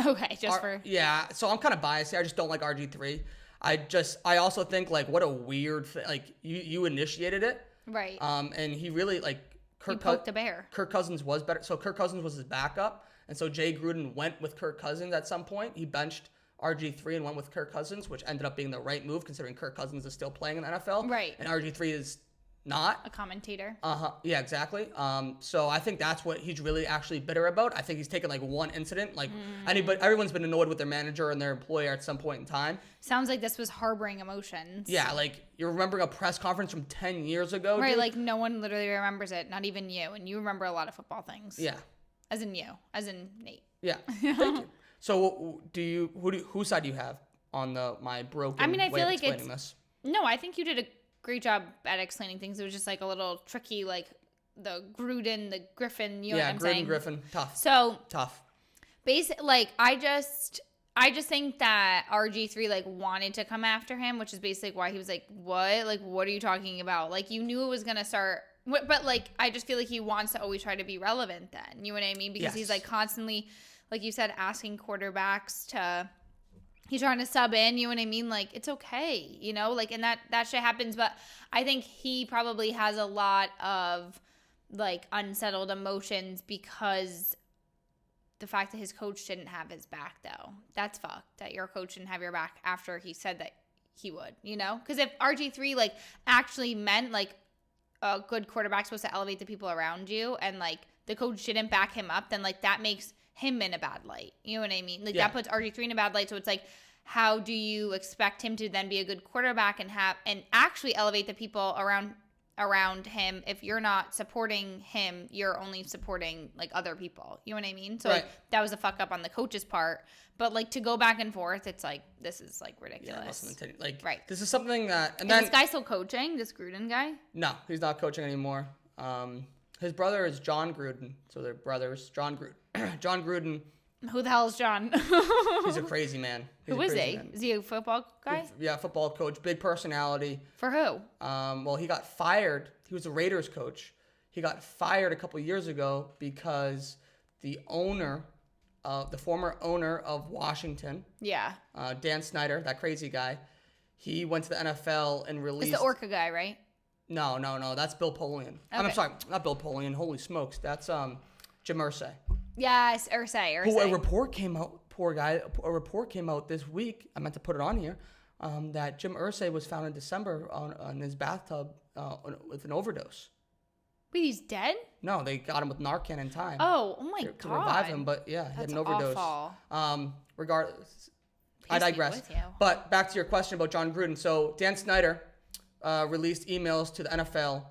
Speaker 2: Okay,
Speaker 1: Yeah, so I'm kind of biased here. I just don't like RG3. I also think, like, what a weird thing. Like, you initiated it.
Speaker 2: Right.
Speaker 1: And he really, like,
Speaker 2: Kirk
Speaker 1: Cousins was better. So Kirk Cousins was his backup. And so Jay Gruden went with Kirk Cousins at some point. He benched RG3 and went with Kirk Cousins, which ended up being the right move considering Kirk Cousins is still playing in the NFL.
Speaker 2: Right.
Speaker 1: And RG3 is not.
Speaker 2: A commentator.
Speaker 1: Yeah, exactly. So I think that's what he's really actually bitter about. I think he's taken like one incident. Like everyone's been annoyed with their manager and their employer at some point in time.
Speaker 2: Sounds like this was harboring emotions.
Speaker 1: Yeah, like you're remembering a press conference from 10 years ago.
Speaker 2: Right,
Speaker 1: dude?
Speaker 2: like no one literally remembers it, not even you. And you remember a lot of football things.
Speaker 1: Yeah.
Speaker 2: As in you. As in Nate.
Speaker 1: Yeah. Thank you. So whose side do you have on my broken
Speaker 2: I
Speaker 1: way
Speaker 2: feel
Speaker 1: of
Speaker 2: like
Speaker 1: explaining this?
Speaker 2: No, I think you did a great job at explaining things. It was just like a little tricky, like the Gruden, the Griffin, you know what I'm saying?
Speaker 1: Yeah, Griffin, tough.
Speaker 2: So
Speaker 1: tough.
Speaker 2: Basically, like I just think that RG3 like wanted to come after him, which is basically why he was like, "What? Like, what are you talking about?" Like you knew it was gonna start, but like I just feel like he wants to always try to be relevant. Then you know what I mean? Because he's like constantly, like you said, asking quarterbacks to. He's trying to sub in, you know what I mean? Like, it's okay, you know? Like, and that shit happens. But I think he probably has a lot of, like, unsettled emotions because the fact that his coach didn't have his back, though. That's fucked, that your coach didn't have your back after he said that he would, you know? Because if RG3, like, actually meant, like, a good quarterback's supposed to elevate the people around you and, like, the coach didn't back him up, then, like, that makes him in a bad light. You know what I mean? Like that puts RG3 in a bad light. So it's like, how do you expect him to then be a good quarterback and actually elevate the people around him if you're not supporting him, you're only supporting like other people. You know what I mean? So like, that was a fuck up on the coach's part. But like to go back and forth, it's like this is like ridiculous.
Speaker 1: Yeah, like this is something that and then
Speaker 2: this guy still coaching, this Gruden guy?
Speaker 1: No, he's not coaching anymore. His brother is John Gruden, so they're brothers. John Gruden.
Speaker 2: Who the hell is John?
Speaker 1: He's a crazy man.
Speaker 2: Who is he? Is he a football guy?
Speaker 1: Yeah, football coach, big personality.
Speaker 2: For who?
Speaker 1: Well, he got fired. He was a Raiders coach. He got fired a couple years ago because the former owner of Washington, Dan Snyder, that crazy guy, he went to the NFL and released.
Speaker 2: It's the Orca guy, right?
Speaker 1: No. That's Bill Polian. Okay. I'm sorry, not Bill Polian. Holy smokes, that's Jim Irsay.
Speaker 2: Yes, Irsay.
Speaker 1: Who a report came out. Poor guy. A report came out this week. I meant to put it on here. That Jim Irsay was found in December on his bathtub with an overdose.
Speaker 2: Wait, he's dead?
Speaker 1: No, they got him with Narcan in time.
Speaker 2: Oh my God.
Speaker 1: To revive him, but yeah, he had an overdose.
Speaker 2: Awful.
Speaker 1: Regardless, I digress. But back to your question about John Gruden. So Dan Snyder released emails to the NFL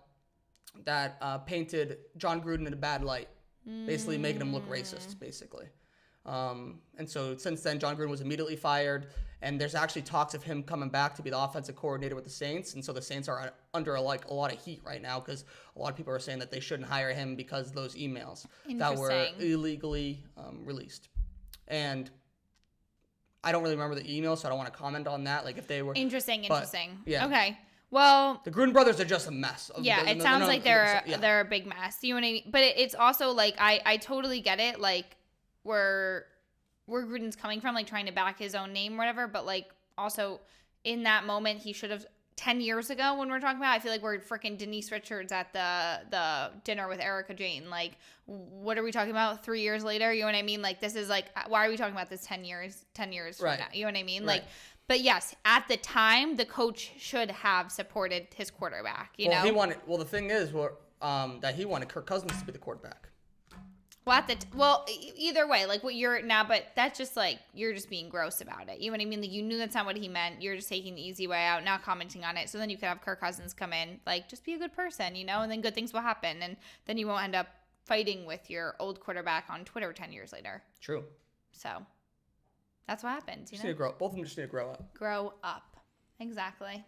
Speaker 1: that painted John Gruden in a bad light, basically making him look racist, basically. And so since then, John Gruden was immediately fired, and there's actually talks of him coming back to be the offensive coordinator with the Saints. And so the Saints are under a lot of heat right now because a lot of people are saying that they shouldn't hire him because of those emails that were illegally released. And I don't really remember the emails, so I don't want to comment on that. Like if they were
Speaker 2: interesting.
Speaker 1: Yeah.
Speaker 2: Okay. Well,
Speaker 1: the Gruden brothers are just a mess.
Speaker 2: It sounds like they're a big mess. You know what I mean? But it's also like I totally get it. Like where Gruden's coming from, like trying to back his own name or whatever. But like also in that moment, he should have 10 years ago when we're talking about. I feel like we're freaking Denise Richards at the dinner with Erica Jane. Like what are we talking about 3 years later? You know what I mean? Like this is like why are we talking about this 10 years from now? You know what I mean?
Speaker 1: Right.
Speaker 2: Like. But yes, at the time, the coach should have supported his quarterback. You know,
Speaker 1: the thing is, that he wanted Kirk Cousins to be the quarterback.
Speaker 2: Well, either way, like what you're now, but that's just like you're just being gross about it. You know what I mean? Like you knew that's not what he meant. You're just taking the easy way out, not commenting on it. So then you could have Kirk Cousins come in, like just be a good person, you know, and then good things will happen, and then you won't end up fighting with your old quarterback on Twitter 10 years later.
Speaker 1: True.
Speaker 2: So. That's what happens, you
Speaker 1: Just
Speaker 2: know?
Speaker 1: need to grow. Both of them just need to grow up.
Speaker 2: Grow up. Exactly.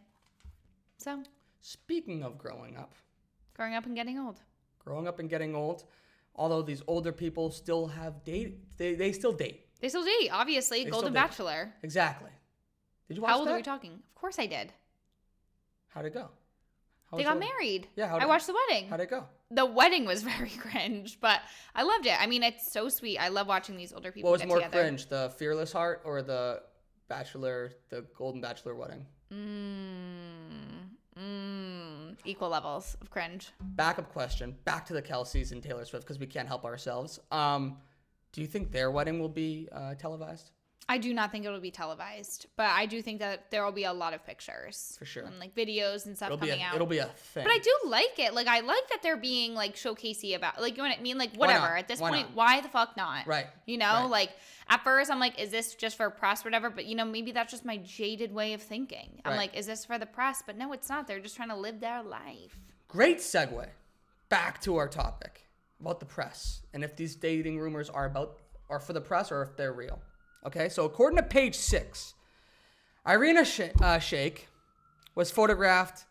Speaker 2: So,
Speaker 1: Speaking of growing up
Speaker 2: growing up and getting old.
Speaker 1: Although these older people still have date, they still date.
Speaker 2: They still date, obviously.
Speaker 1: They
Speaker 2: Golden
Speaker 1: still date.
Speaker 2: Bachelor.
Speaker 1: Exactly. Did you watch
Speaker 2: How old
Speaker 1: that?
Speaker 2: are we talking? Of course I did.
Speaker 1: How'd it go?
Speaker 2: They got married.
Speaker 1: Yeah,
Speaker 2: I watched the wedding.
Speaker 1: How'd it go?
Speaker 2: The wedding was very cringe, but I loved it. I mean, it's so sweet. I love watching these older people
Speaker 1: What was
Speaker 2: get
Speaker 1: more
Speaker 2: together.
Speaker 1: cringe, the Fearless Heart or the Golden Bachelor wedding?
Speaker 2: Equal levels of cringe.
Speaker 1: Backup question. Back to the Kelces and Taylor Swift because we can't help ourselves. Do you think their wedding will be televised?
Speaker 2: I do not think it'll be televised, but I do think that there will be a lot of pictures.
Speaker 1: For sure.
Speaker 2: And like videos and stuff coming out.
Speaker 1: It'll be a thing.
Speaker 2: But I do like it. Like, I like that they're being like showcasey about, like, you know what I mean? Like, whatever. At this point, why the fuck not?
Speaker 1: Right.
Speaker 2: You know, like at first I'm like, is this just for press, whatever? But you know, maybe that's just my jaded way of thinking. I'm like, is this for the press? But no, it's not. They're just trying to live their life.
Speaker 1: Great segue back to our topic about the press and if these dating rumors are for the press or if they're real. Okay, so according to page 6, Irina Shayk was photographed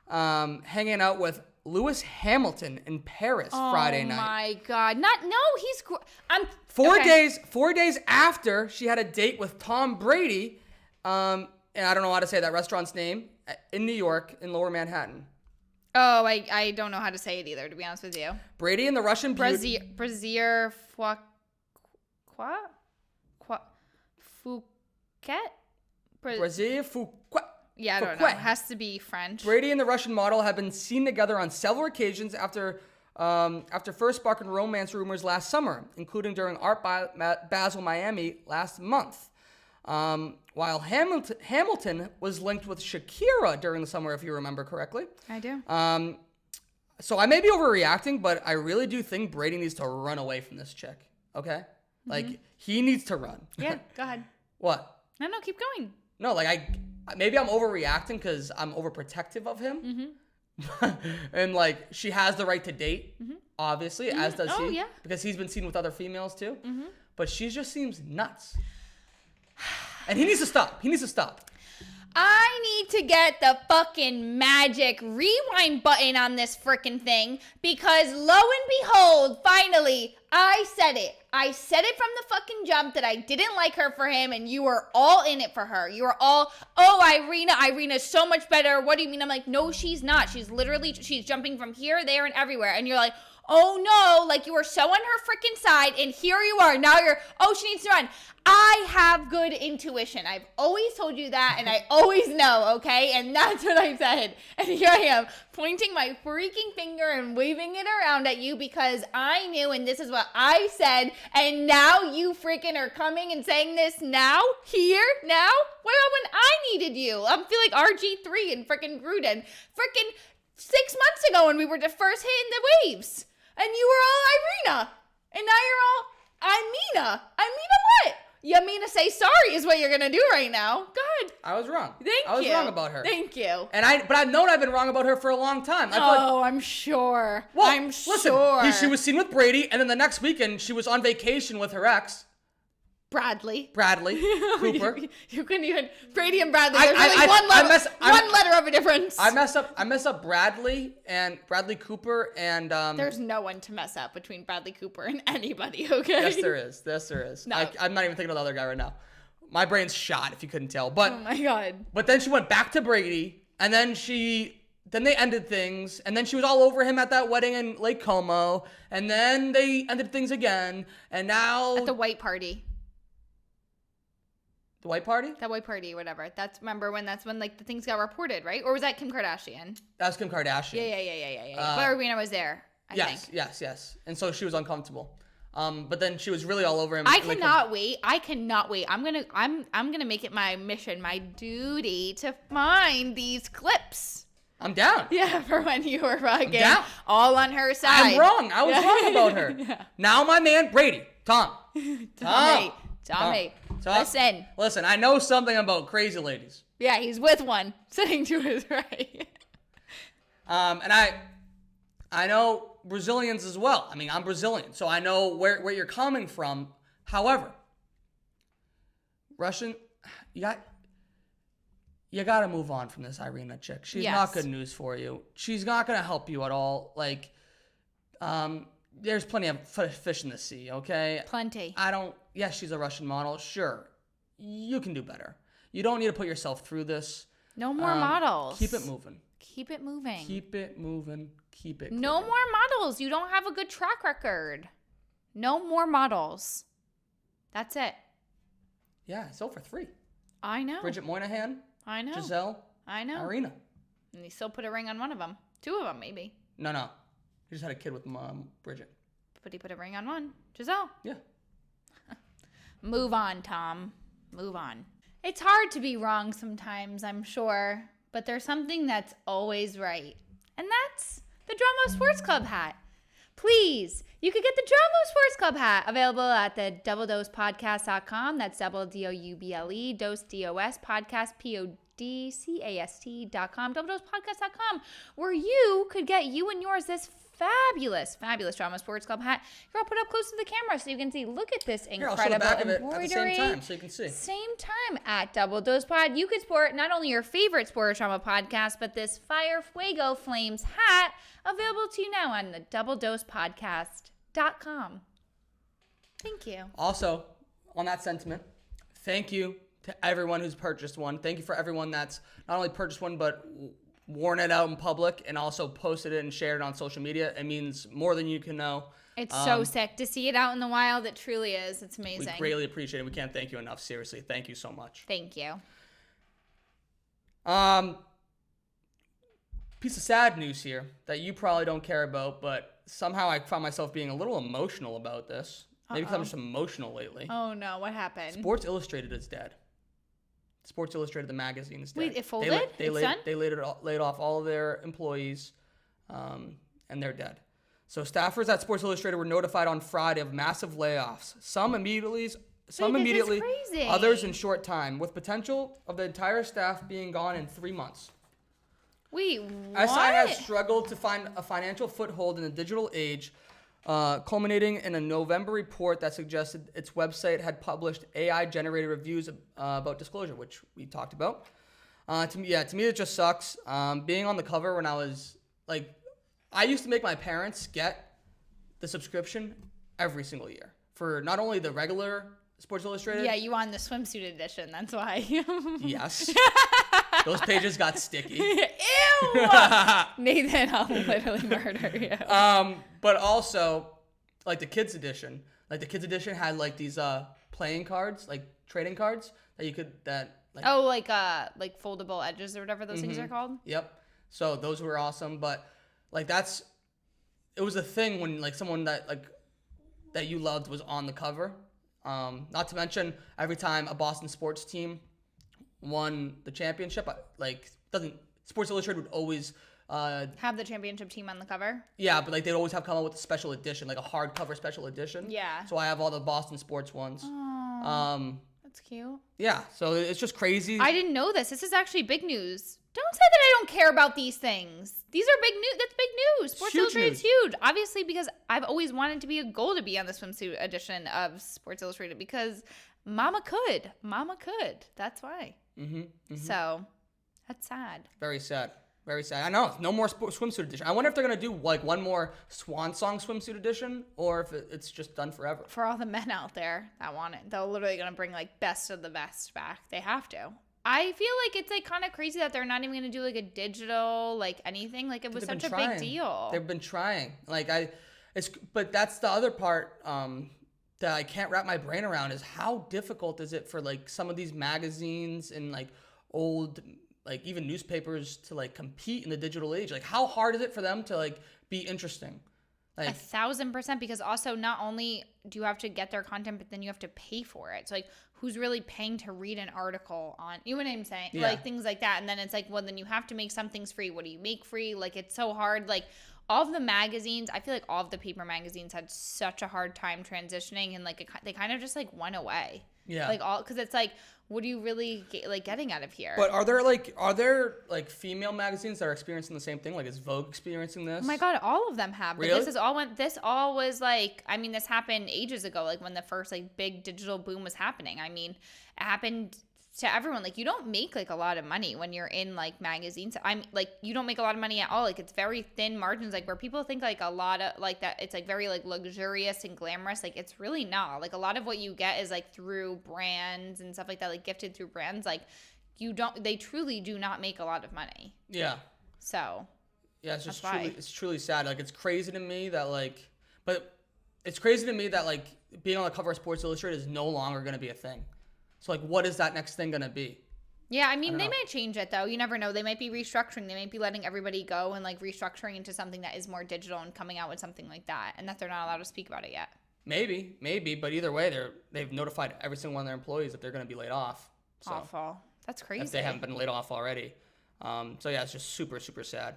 Speaker 1: hanging out with Lewis Hamilton in Paris Friday night.
Speaker 2: Oh my God! I'm
Speaker 1: 4 days after she had a date with Tom Brady, and I don't know how to say that restaurant's name, in New York in Lower Manhattan.
Speaker 2: Oh, I don't know how to say it either, to be honest with you.
Speaker 1: Brady and the Russian beauty.
Speaker 2: Brazier Fouquet?
Speaker 1: Brazier Fouquet.
Speaker 2: Yeah, I don't know. It has to be French.
Speaker 1: Brady and the Russian model have been seen together on several occasions after first sparking romance rumors last summer, including during Art Basel Miami last month. While Hamilton was linked with Shakira during the summer, if you remember correctly.
Speaker 2: I do.
Speaker 1: So I may be overreacting, but I really do think Brady needs to run away from this chick. Okay? Like, he needs to run.
Speaker 2: Yeah, go ahead.
Speaker 1: What?
Speaker 2: No, keep going.
Speaker 1: No, like, maybe I'm overreacting because I'm overprotective of him. And, like, she has the right to date, obviously, as does he.
Speaker 2: Yeah.
Speaker 1: Because he's been seen with other females, too. But she just seems nuts. And he needs to stop.
Speaker 2: I need to get the fucking magic rewind button on this freaking thing because lo and behold, finally, I said it. I said it from the fucking jump that I didn't like her for him and you were all in it for her. You were all, Irina's so much better. What do you mean? I'm like, no, she's not. She's jumping from here, there, and everywhere. And you're like, oh no, like you were so on her freaking side and here you are. Now she needs to run. I have good intuition. I've always told you that and I always know, okay? And that's what I said. And here I am pointing my freaking finger and waving it around at you because I knew and this is what I said. And now you freaking are coming and saying this now? Here? Now? What about when I needed you? I feel like RG3 and freaking Gruden. Freaking 6 months ago when we were the first hitting the waves. And you were all Irina. And now you're all Imina. Imina what? You mean to say sorry is what you're going to do right now. God.
Speaker 1: I was wrong.
Speaker 2: I
Speaker 1: was wrong about her.
Speaker 2: Thank you.
Speaker 1: But I've known I've been wrong about her for a long time.
Speaker 2: I'm sure. I'm sure.
Speaker 1: She was seen with Brady, and then the next weekend she was on vacation with her ex.
Speaker 2: Bradley
Speaker 1: Cooper.
Speaker 2: You couldn't even Brady and Bradley. There's only one letter of a difference.
Speaker 1: I mess up Bradley Cooper and
Speaker 2: There's no one to mess up between Bradley Cooper and anybody. Okay.
Speaker 1: Yes, there is. No. I'm not even thinking of the other guy right now. My brain's shot. If you couldn't tell, but
Speaker 2: oh my God.
Speaker 1: But then she went back to Brady, and then they ended things, and then she was all over him at that wedding in Lake Como, and then they ended things again, and now
Speaker 2: at the white party.
Speaker 1: The white party?
Speaker 2: That white party, whatever. That's when like the things got reported, right? Or was that Kim Kardashian?
Speaker 1: That was Kim Kardashian.
Speaker 2: Yeah. But Irina was there, I think.
Speaker 1: Yes. And so she was uncomfortable. But then she was really all over him.
Speaker 2: I cannot wait. I'm gonna make it my mission, my duty to find these clips.
Speaker 1: I'm down.
Speaker 2: Yeah, for when you were fucking all on her side.
Speaker 1: I'm wrong. I was wrong about her. Yeah. Now my man Brady, Tom. Listen, I know something about crazy ladies.
Speaker 2: Yeah, he's with one sitting to his right.
Speaker 1: And I know Brazilians as well. I mean, I'm Brazilian, so I know where you're coming from. However, Russian, you got to move on from this Irina chick. She's not good news for you. She's not going to help you at all. Like, there's plenty of fish in the sea, okay?
Speaker 2: Plenty.
Speaker 1: Yes, she's a Russian model. Sure. You can do better. You don't need to put yourself through this.
Speaker 2: No more models.
Speaker 1: Keep it moving.
Speaker 2: Keep it moving.
Speaker 1: Keep it moving. Keep it
Speaker 2: No more models. You don't have a good track record. No more models. That's it.
Speaker 1: Yeah, it's over 3.
Speaker 2: I know.
Speaker 1: Bridget Moynihan.
Speaker 2: I know.
Speaker 1: Giselle.
Speaker 2: I know.
Speaker 1: Irina.
Speaker 2: And he still put a ring on one of them. 2 of them, maybe.
Speaker 1: No. He just had a kid with Bridget.
Speaker 2: But he put a ring on one. Giselle.
Speaker 1: Yeah.
Speaker 2: Move on, Tom. Move on. It's hard to be wrong sometimes, I'm sure. But there's something that's always right. And that's the Drama Sports Club hat. Please, you could get the Drama Sports Club hat available at the doubledosepodcast.com. That's double DOUBLE, dose DOS, podcast PODCAST.com, doubledosepodcast.com, where you could get you and yours this fabulous Drama Sports Club hat. Here, I'll put up close to the camera so you can see. Look at this incredible embroidery.
Speaker 1: At the same time so you can see.
Speaker 2: Same time at Double Dose Pod. You could sport not only your favorite sports drama podcast, but this Fire Fuego Flames hat available to you now on the doubledosepodcast.com. Thank you.
Speaker 1: Also, on that sentiment, thank you to everyone who's purchased one. Thank you for everyone that's not only purchased one, but worn it out in public and also posted it and shared it on social media. It means more than you can know.
Speaker 2: It's so sick to see it out in the wild. It truly is. It's amazing.
Speaker 1: We greatly appreciate it. We can't thank you enough. Seriously, thank you so much.
Speaker 2: Thank you.
Speaker 1: Piece of sad news here that you probably don't care about, but somehow I found myself being a little emotional about this. Maybe because I'm just emotional lately.
Speaker 2: Oh no, what happened?
Speaker 1: Sports Illustrated is dead. Sports Illustrated, the magazine, is dead.
Speaker 2: Wait, it folded?
Speaker 1: They laid off all of their employees, and they're dead. So staffers at Sports Illustrated were notified on Friday of massive layoffs. Some immediately, others in short time, with potential of the entire staff being gone in 3 months.
Speaker 2: Wait, what?
Speaker 1: SI has struggled to find a financial foothold in the digital age, culminating in a November report that suggested its website had published AI-generated reviews about disclosure, which we talked about. To me, it just sucks. Being on the cover when I was like, I used to make my parents get the subscription every single year for not only the regular Sports Illustrated.
Speaker 2: Yeah, you on the swimsuit edition. That's why.
Speaker 1: Yes. Those pages got sticky.
Speaker 2: Ew! Nathan, I'll literally murder you.
Speaker 1: But also, like the kids edition. Like the kids edition had like these playing cards, like trading cards that you could like
Speaker 2: foldable edges or whatever those things are called.
Speaker 1: Yep. So those were awesome, but like it was a thing when like someone that you loved was on the cover. Not to mention every time a Boston sports team won the championship, Sports Illustrated would always
Speaker 2: have the championship team on the cover.
Speaker 1: Yeah, but like they'd always have come out with a special edition, like a hardcover special edition.
Speaker 2: Yeah.
Speaker 1: So I have all the Boston sports ones.
Speaker 2: That's cute.
Speaker 1: Yeah, so it's just crazy.
Speaker 2: I didn't know this. This is actually big news. Don't say that I don't care about these things. These are big news. That's big news. Sports Illustrated is huge. Obviously, because I've always wanted to be a goal to be on the swimsuit edition of Sports Illustrated because Mama could. That's why. So that's sad.
Speaker 1: Very sad. Very sad. I know. No more swimsuit edition. I wonder if they're going to do like one more Swan Song swimsuit edition or if it's just done forever.
Speaker 2: For all the men out there that want it, they're literally going to bring like best of the best back. They have to. I feel like it's like kind of crazy that they're not even going to do like a digital like anything. Like it was such a big deal.
Speaker 1: They've been trying. But that's the other part that I can't wrap my brain around is how difficult is it for like some of these magazines and like old like even newspapers to like compete in the digital age. Like how hard is it for them to like be interesting? Like
Speaker 2: 1,000%, because also not only do you have to get their content, but then you have to pay for it. So like who's really paying to read an article on, you know what I'm saying? Yeah. Like things like that. And then it's like, well, then you have to make some things free. What do you make free? Like it's so hard. Like all of the magazines, I feel like all of the paper magazines had such a hard time transitioning and like they kind of just like went away.
Speaker 1: Yeah.
Speaker 2: Like because it's like, what are you really getting out of here?
Speaker 1: But are there female magazines that are experiencing the same thing? Like, is Vogue experiencing this?
Speaker 2: Oh my God, all of them have. But
Speaker 1: Really?
Speaker 2: this all was like, I mean, this happened ages ago, like when the first like big digital boom was happening. I mean, it happened to everyone. Like, you don't make like a lot of money when you're in like magazines. I'm like, you don't make a lot of money at all. Like, it's very thin margins, like where people think like a lot of like that it's like very like luxurious and glamorous. Like, it's really not. Like, a lot of what you get is like through brands and stuff like that, like gifted through brands. Like, they truly do not make a lot of money.
Speaker 1: Yeah.
Speaker 2: So
Speaker 1: yeah, it's truly sad. Like, it's crazy to me that like being on the cover of Sports Illustrated is no longer going to be a thing. So, like, what is that next thing going to be?
Speaker 2: Yeah, I mean, they might change it, though. You never know. They might be restructuring. They might be letting everybody go and, like, restructuring into something that is more digital and coming out with something like that, and that they're not allowed to speak about it yet.
Speaker 1: Maybe. But either way, they've notified every single one of their employees that they're going to be laid off. So,
Speaker 2: awful. That's crazy.
Speaker 1: If they haven't been laid off already. So, yeah, it's just super, super sad,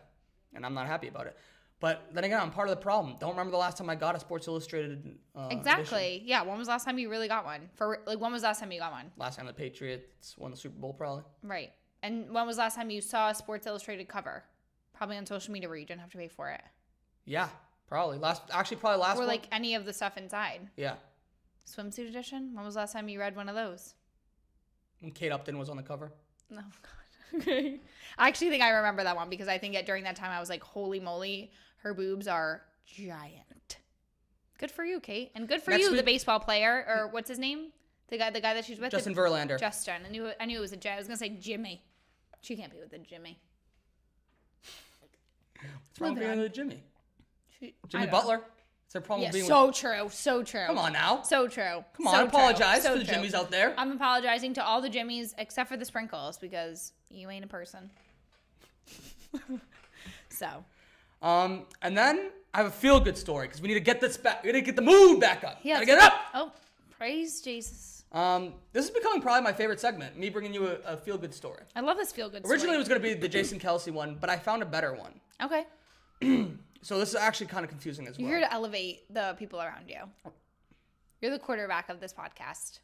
Speaker 1: and I'm not happy about it. But then again, I'm part of the problem. Don't remember the last time I got a Sports Illustrated
Speaker 2: exactly.
Speaker 1: edition.
Speaker 2: Yeah. When was the last time you really got one? When was the last time you got one?
Speaker 1: Last time the Patriots won the Super Bowl, probably.
Speaker 2: Right. And when was the last time you saw a Sports Illustrated cover? Probably on social media where you didn't have to pay for it.
Speaker 1: Yeah, probably. Last
Speaker 2: Or
Speaker 1: one.
Speaker 2: like any of the stuff inside.
Speaker 1: Yeah.
Speaker 2: Swimsuit edition? When was the last time you read one of those?
Speaker 1: When Kate Upton was on the cover.
Speaker 2: Oh, God. Okay. I actually think I remember that one because I think during that time I was like, holy moly, her boobs are giant. Good for you, Kate. And good for you, the baseball player, or what's his name? The guy that she's with?
Speaker 1: Justin Verlander.
Speaker 2: Justin. I knew it was I was going to say Jimmy. She can't be with a Jimmy.
Speaker 1: What's wrong with a Jimmy? Jimmy Butler. Is there a problem being
Speaker 2: so true. So true.
Speaker 1: Come on now.
Speaker 2: So true.
Speaker 1: Come on, apologize to the Jimmys out there.
Speaker 2: I'm apologizing to all the Jimmys except for the Sprinkles because you ain't a person. So.
Speaker 1: And then I have a feel-good story because we need to get this back. We need to get the mood back up.
Speaker 2: Yeah.
Speaker 1: Gotta get it up.
Speaker 2: Oh, praise Jesus.
Speaker 1: This is becoming probably my favorite segment. Me bringing you a feel-good story.
Speaker 2: I love this feel-good story.
Speaker 1: Originally, it was going to be the Jason Kelce one, but I found a better one.
Speaker 2: Okay.
Speaker 1: So this is actually kind of confusing as well.
Speaker 2: You're here to elevate the people around you. You're the quarterback of this podcast.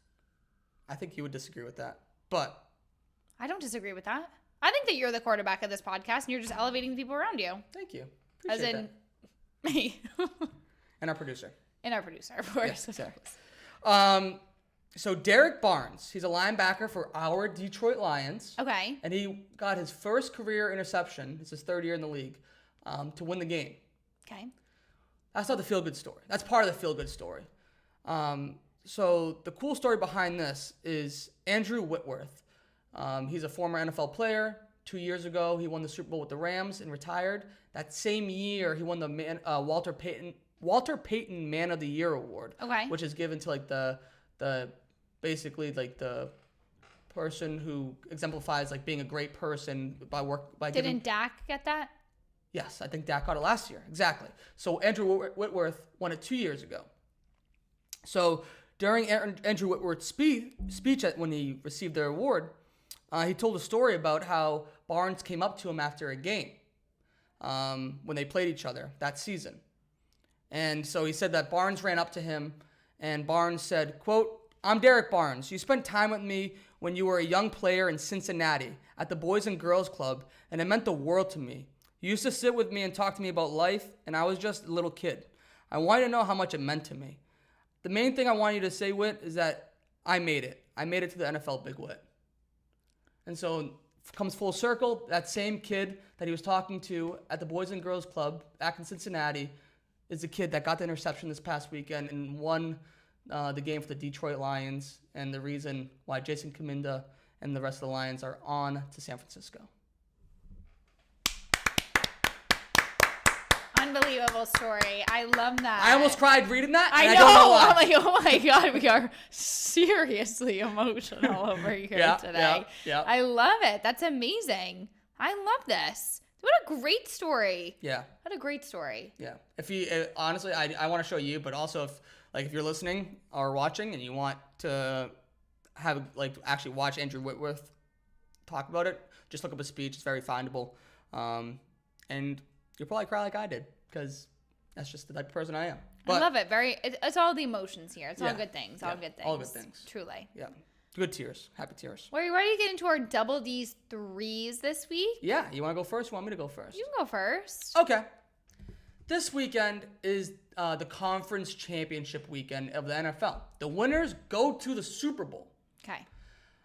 Speaker 1: I think you would disagree with that, but
Speaker 2: I don't disagree with that. I think that you're the quarterback of this podcast, and you're just elevating the people around you.
Speaker 1: Thank you. Appreciate
Speaker 2: As in me.
Speaker 1: And our producer.
Speaker 2: And our producer, of course.
Speaker 1: Yes, exactly. So Derek Barnes, he's a linebacker for our Detroit Lions.
Speaker 2: Okay.
Speaker 1: And he got his first career interception. It's his third year in the league to win the game.
Speaker 2: Okay.
Speaker 1: That's not the feel-good story. That's part of the feel-good story. So the cool story behind this is Andrew Whitworth. He's a former NFL player. 2 years ago, he won the Super Bowl with the Rams and retired. That same year, he won the Walter Payton Man of the Year award.
Speaker 2: Okay.
Speaker 1: Which is given to like the basically like the person who exemplifies like being a great person by
Speaker 2: Didn't Dak get that?
Speaker 1: Yes, I think Dak got it last year. Exactly. So Andrew Whitworth won it 2 years ago. So during Andrew Whitworth's speech when he received the award, he told a story about how Barnes came up to him after a game when they played each other that season. And so he said that Barnes ran up to him and Barnes said, quote, "I'm Derek Barnes. You spent time with me when you were a young player in Cincinnati at the Boys and Girls Club, and it meant the world to me. You used to sit with me and talk to me about life, and I was just a little kid. I wanted to know how much it meant to me. The main thing I want you to say, Whit, is that I made it. I made it to the NFL, Big Whit." And so comes full circle. That same kid that he was talking to at the Boys and Girls Club back in Cincinnati is the kid that got the interception this past weekend and won the game for the Detroit Lions, and the reason why Jason Kaminda and the rest of the Lions are on to San Francisco.
Speaker 2: Unbelievable story. I love that.
Speaker 1: I almost cried reading that.
Speaker 2: I know.
Speaker 1: I don't know why.
Speaker 2: I'm like, oh my God, we are seriously emotional over here today.
Speaker 1: Yeah.
Speaker 2: I love it. That's amazing. I love this. What a great story.
Speaker 1: Yeah.
Speaker 2: What a great story.
Speaker 1: Yeah. If you honestly, I want to show you, but also if you're listening or watching and you want to have actually watch Andrew Whitworth talk about it, just look up his speech. It's very findable, and you'll probably cry like I did because that's just the type of person I am.
Speaker 2: I love it. It's all the emotions here. It's all
Speaker 1: Yeah.
Speaker 2: good things.
Speaker 1: Yeah.
Speaker 2: All good things.
Speaker 1: All good things.
Speaker 2: Truly.
Speaker 1: Yeah. Good tears. Happy tears.
Speaker 2: Well, are you ready to get into our double D's threes this week?
Speaker 1: Yeah. You want to go first? You want me to go first?
Speaker 2: You can go first.
Speaker 1: Okay. This weekend is the conference championship weekend of the NFL. The winners go to the Super Bowl.
Speaker 2: Okay.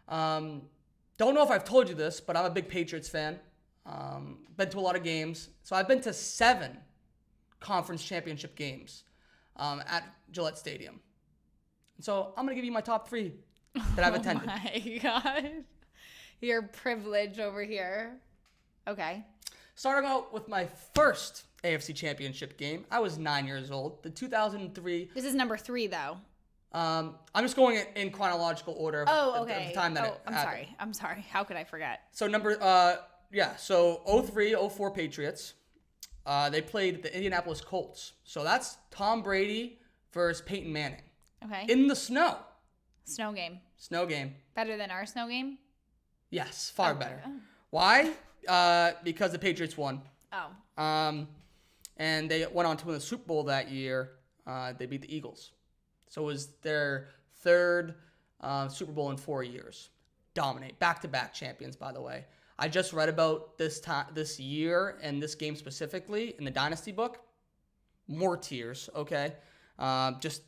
Speaker 1: Don't know if I've told you this, but I'm a big Patriots fan. Been to a lot of games. So I've been to 7 conference championship games at Gillette Stadium. So I'm going to give you my top 3 that I've attended.
Speaker 2: Oh my God. Your privilege over here. Okay.
Speaker 1: Starting out with my first AFC championship game. I was 9 years old. The 2003.
Speaker 2: This is number 3, though.
Speaker 1: I'm just going in chronological order.
Speaker 2: Oh, okay.
Speaker 1: Of the time that it
Speaker 2: I'm
Speaker 1: happened.
Speaker 2: sorry. I'm sorry. How could I forget?
Speaker 1: So so 03-04 Patriots. They played the Indianapolis Colts. So that's Tom Brady versus Peyton Manning.
Speaker 2: Okay.
Speaker 1: In the snow.
Speaker 2: Snow game.
Speaker 1: Snow game.
Speaker 2: Better than our snow game?
Speaker 1: Yes, far
Speaker 2: Okay.
Speaker 1: better. Why? Because the Patriots won.
Speaker 2: Oh.
Speaker 1: And they went on to win the Super Bowl that year. They beat the Eagles. So it was their 3rd Super Bowl in 4 years. Dominate. Back-to-back champions, by the way. I just read about this year and this game specifically in the Dynasty book. More tears, okay? Just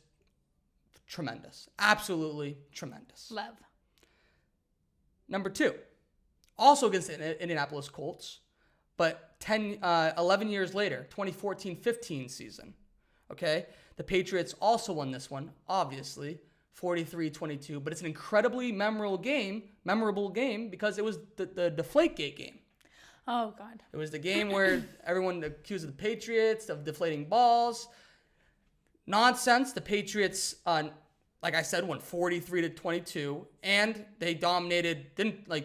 Speaker 1: tremendous. Absolutely tremendous.
Speaker 2: Love.
Speaker 1: Number 2. Also against the Indianapolis Colts, but 11 years later, 2014-15 season, okay? The Patriots also won this one, obviously, 43-22, but it's an incredibly memorable game because it was the Deflategate game.
Speaker 2: Oh, God.
Speaker 1: It was the game where everyone accused the Patriots of deflating balls. Nonsense. The Patriots, like I said, won 43-22, and they dominated.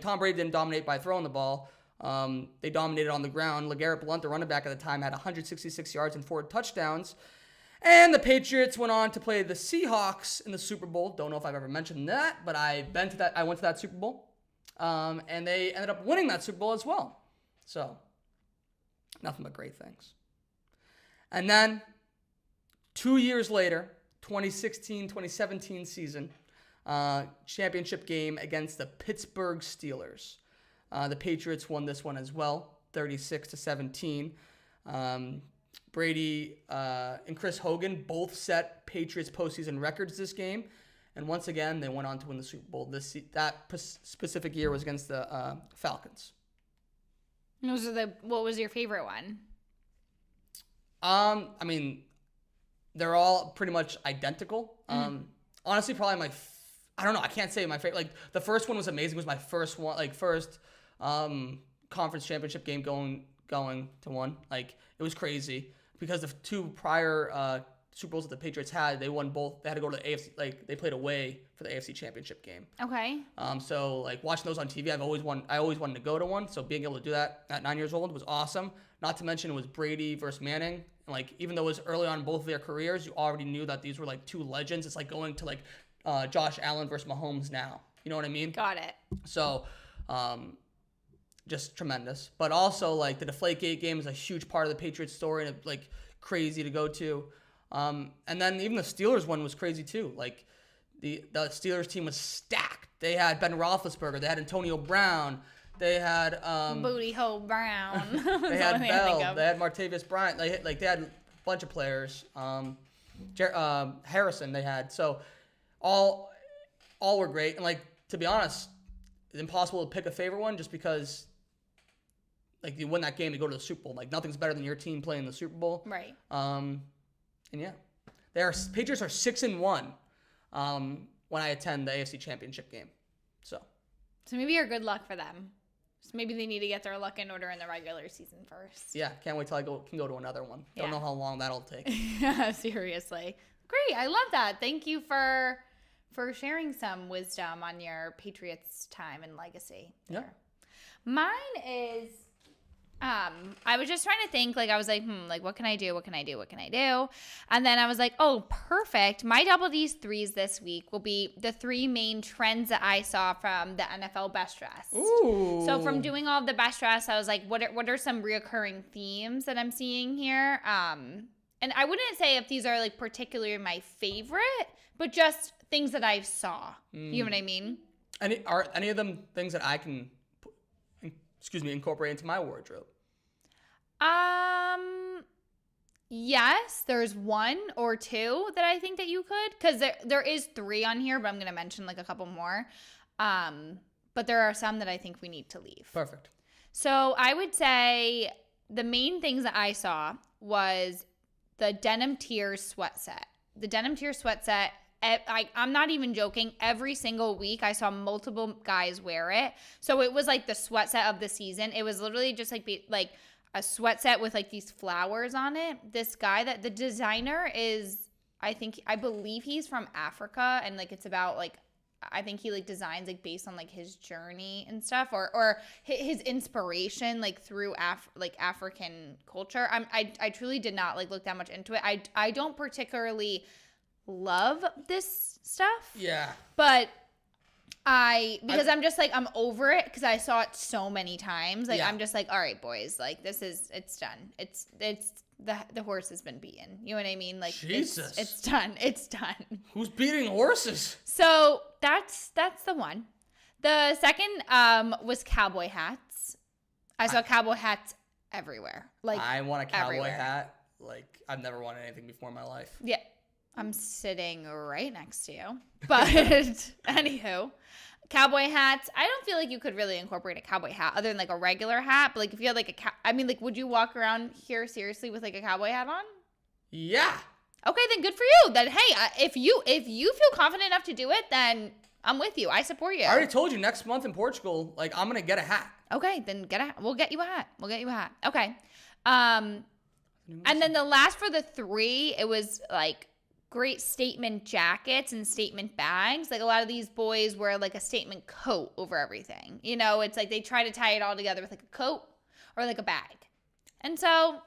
Speaker 1: Tom Brady didn't dominate by throwing the ball. They dominated on the ground. LeGarrette Blount, the running back at the time, had 166 yards and 4 touchdowns. And the Patriots went on to play the Seahawks in the Super Bowl. Don't know if I've ever mentioned that, but I went to that Super Bowl. And they ended up winning that Super Bowl as well. So, nothing but great things. And then, 2 years later, 2016-2017 season, championship game against the Pittsburgh Steelers. The Patriots won this one as well, 36-17. Brady and Chris Hogan both set Patriots postseason records this game. And once again, they went on to win the Super Bowl. That specific year was against the Falcons.
Speaker 2: What was your favorite one?
Speaker 1: I mean, they're all pretty much identical. Honestly, probably I don't know. I can't say my favorite. Like, the first one was amazing. It was my first one, first conference championship game going to one. Like, it was crazy because the 2 prior Super Bowls that the Patriots had, they won both. They had to go to the AFC. Like, they played away for the AFC Championship game.
Speaker 2: Okay.
Speaker 1: So like watching those on TV, I always wanted to go to one. So being able to do that at 9 years old was awesome. Not to mention it was Brady versus Manning. And like, even though it was early on in both of their careers, you already knew that these were like 2 legends. It's like going to like Josh Allen versus Mahomes now. You know what I mean?
Speaker 2: Got it.
Speaker 1: So, just tremendous. But also, like, the Deflategate game is a huge part of the Patriots story and, like, crazy to go to. And then even the Steelers one was crazy, too. Like, the Steelers team was stacked. They had Ben Roethlisberger. They had Antonio Brown. They had...
Speaker 2: Booty Hole Brown.
Speaker 1: they had Bell. They had Martavis Bryant. They had a bunch of players. Harrison they had. So, all were great. And, like, to be honest, it's impossible to pick a favorite one just because... Like, you win that game, you go to the Super Bowl. Like, nothing's better than your team playing the Super Bowl.
Speaker 2: Right.
Speaker 1: And yeah, Patriots are 6-1 when I attend the AFC Championship game. So
Speaker 2: maybe you're good luck for them. So maybe they need to get their luck in order in the regular season first.
Speaker 1: Yeah, can't wait till I can go to another one.
Speaker 2: Yeah.
Speaker 1: Don't know how long that'll take.
Speaker 2: Yeah, seriously. Great, I love that. Thank you for sharing some wisdom on your Patriots time and legacy.
Speaker 1: Yeah.
Speaker 2: Mine is. I was just trying to think, like, I was like, what can I do? What can I do? What can I do? And then I was like, oh, perfect. My double D's threes this week will be the 3 main trends that I saw from the NFL Best Dressed.
Speaker 1: Ooh.
Speaker 2: So from doing all of the Best Dressed, I was like, what are some reoccurring themes that I'm seeing here? and I wouldn't say if these are like particularly my favorite, but just things that I saw. You know what I mean?
Speaker 1: Are any of them things that I can, incorporate into my wardrobe?
Speaker 2: Yes, there's one or two that I think that you could, because there is 3 on here, but I'm gonna mention like a couple more. But there are some that I think we need to leave.
Speaker 1: Perfect.
Speaker 2: So I would say the main things that I saw was the denim tier sweat set. The denim tier sweat set, I'm not even joking. Every single week I saw multiple guys wear it. So it was like the sweat set of the season. It was literally just like a sweat set with like these flowers on it. This guy, that the designer is, I believe he's from Africa, and like it's about like, I think he like designs like based on like his journey and stuff, or his inspiration like through African culture. I truly did not like look that much into it. I don't particularly love this stuff.
Speaker 1: Yeah.
Speaker 2: But I'm just like, I'm over it because I saw it so many times. Like, yeah. I'm just like, all right, boys, like it's done. It's the horse has been beaten. You know what I mean? Like,
Speaker 1: Jesus.
Speaker 2: It's done. It's done.
Speaker 1: Who's beating horses?
Speaker 2: So that's the one. The second was cowboy hats. I saw cowboy hats everywhere. Like,
Speaker 1: I want a cowboy
Speaker 2: everywhere.
Speaker 1: Hat. Like, I've never wanted anything before in my life.
Speaker 2: Yeah. I'm sitting right next to you. But anywho, cowboy hats. I don't feel like you could really incorporate a cowboy hat other than like a regular hat. But like if you had like would you walk around here seriously with like a cowboy hat on?
Speaker 1: Yeah.
Speaker 2: Okay, then good for you. Then hey, if you feel confident enough to do it, then I'm with you. I support you.
Speaker 1: I already told you next month in Portugal, like I'm gonna get a hat.
Speaker 2: Okay, then we'll get you a hat. Okay. And then the last for the 3, it was like great statement jackets and statement bags. Like a lot of these boys wear like a statement coat over everything. You know, it's like they try to tie it all together with like a coat or like a bag. And so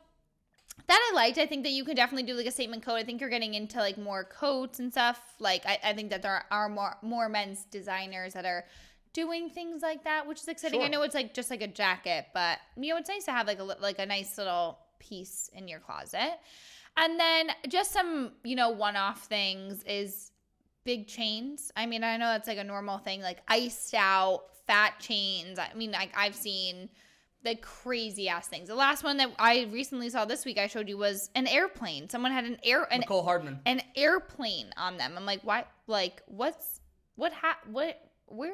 Speaker 2: that I liked. I think that you could definitely do like a statement coat. I think you're getting into like more coats and stuff. Like I think that there are more men's designers that are doing things like that, which is exciting. Sure. I know it's like just like a jacket, but you know, it's nice to have like a nice little piece in your closet. And then just some, you know, one-off things is big chains. I mean, I know that's like a normal thing, like iced out, fat chains. I mean, like I've seen the crazy ass things. The last one that I recently saw this week I showed you was an airplane. Someone had
Speaker 1: Nicole Hardman.
Speaker 2: An airplane on them. I'm like, why? Like, where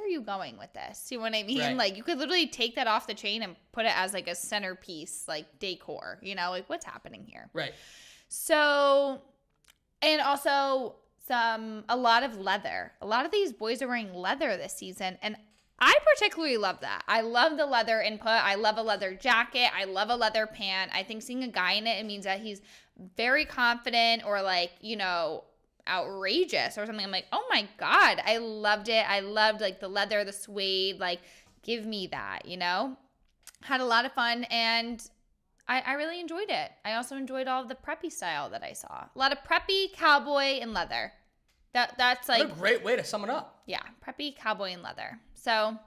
Speaker 2: are you going with this? You know what I mean? Right. Like, you could literally take that off the chain and put it as like a centerpiece, like decor, you know, like what's happening here?
Speaker 1: Right.
Speaker 2: So, and also a lot of leather. A lot of these boys are wearing leather this season, and I particularly love that. I love the leather input. I love a leather jacket. I love a leather pant. I think seeing a guy in it means that he's very confident or like, you know, outrageous or something. I'm like, oh my God, I loved it. I loved like the leather, the suede, like give me that, you know? Had a lot of fun, and I really enjoyed it. I also enjoyed all of the preppy style that I saw. A lot of preppy, cowboy, and leather. That's like...
Speaker 1: What a great way to sum it up.
Speaker 2: Yeah, preppy, cowboy, and leather. So,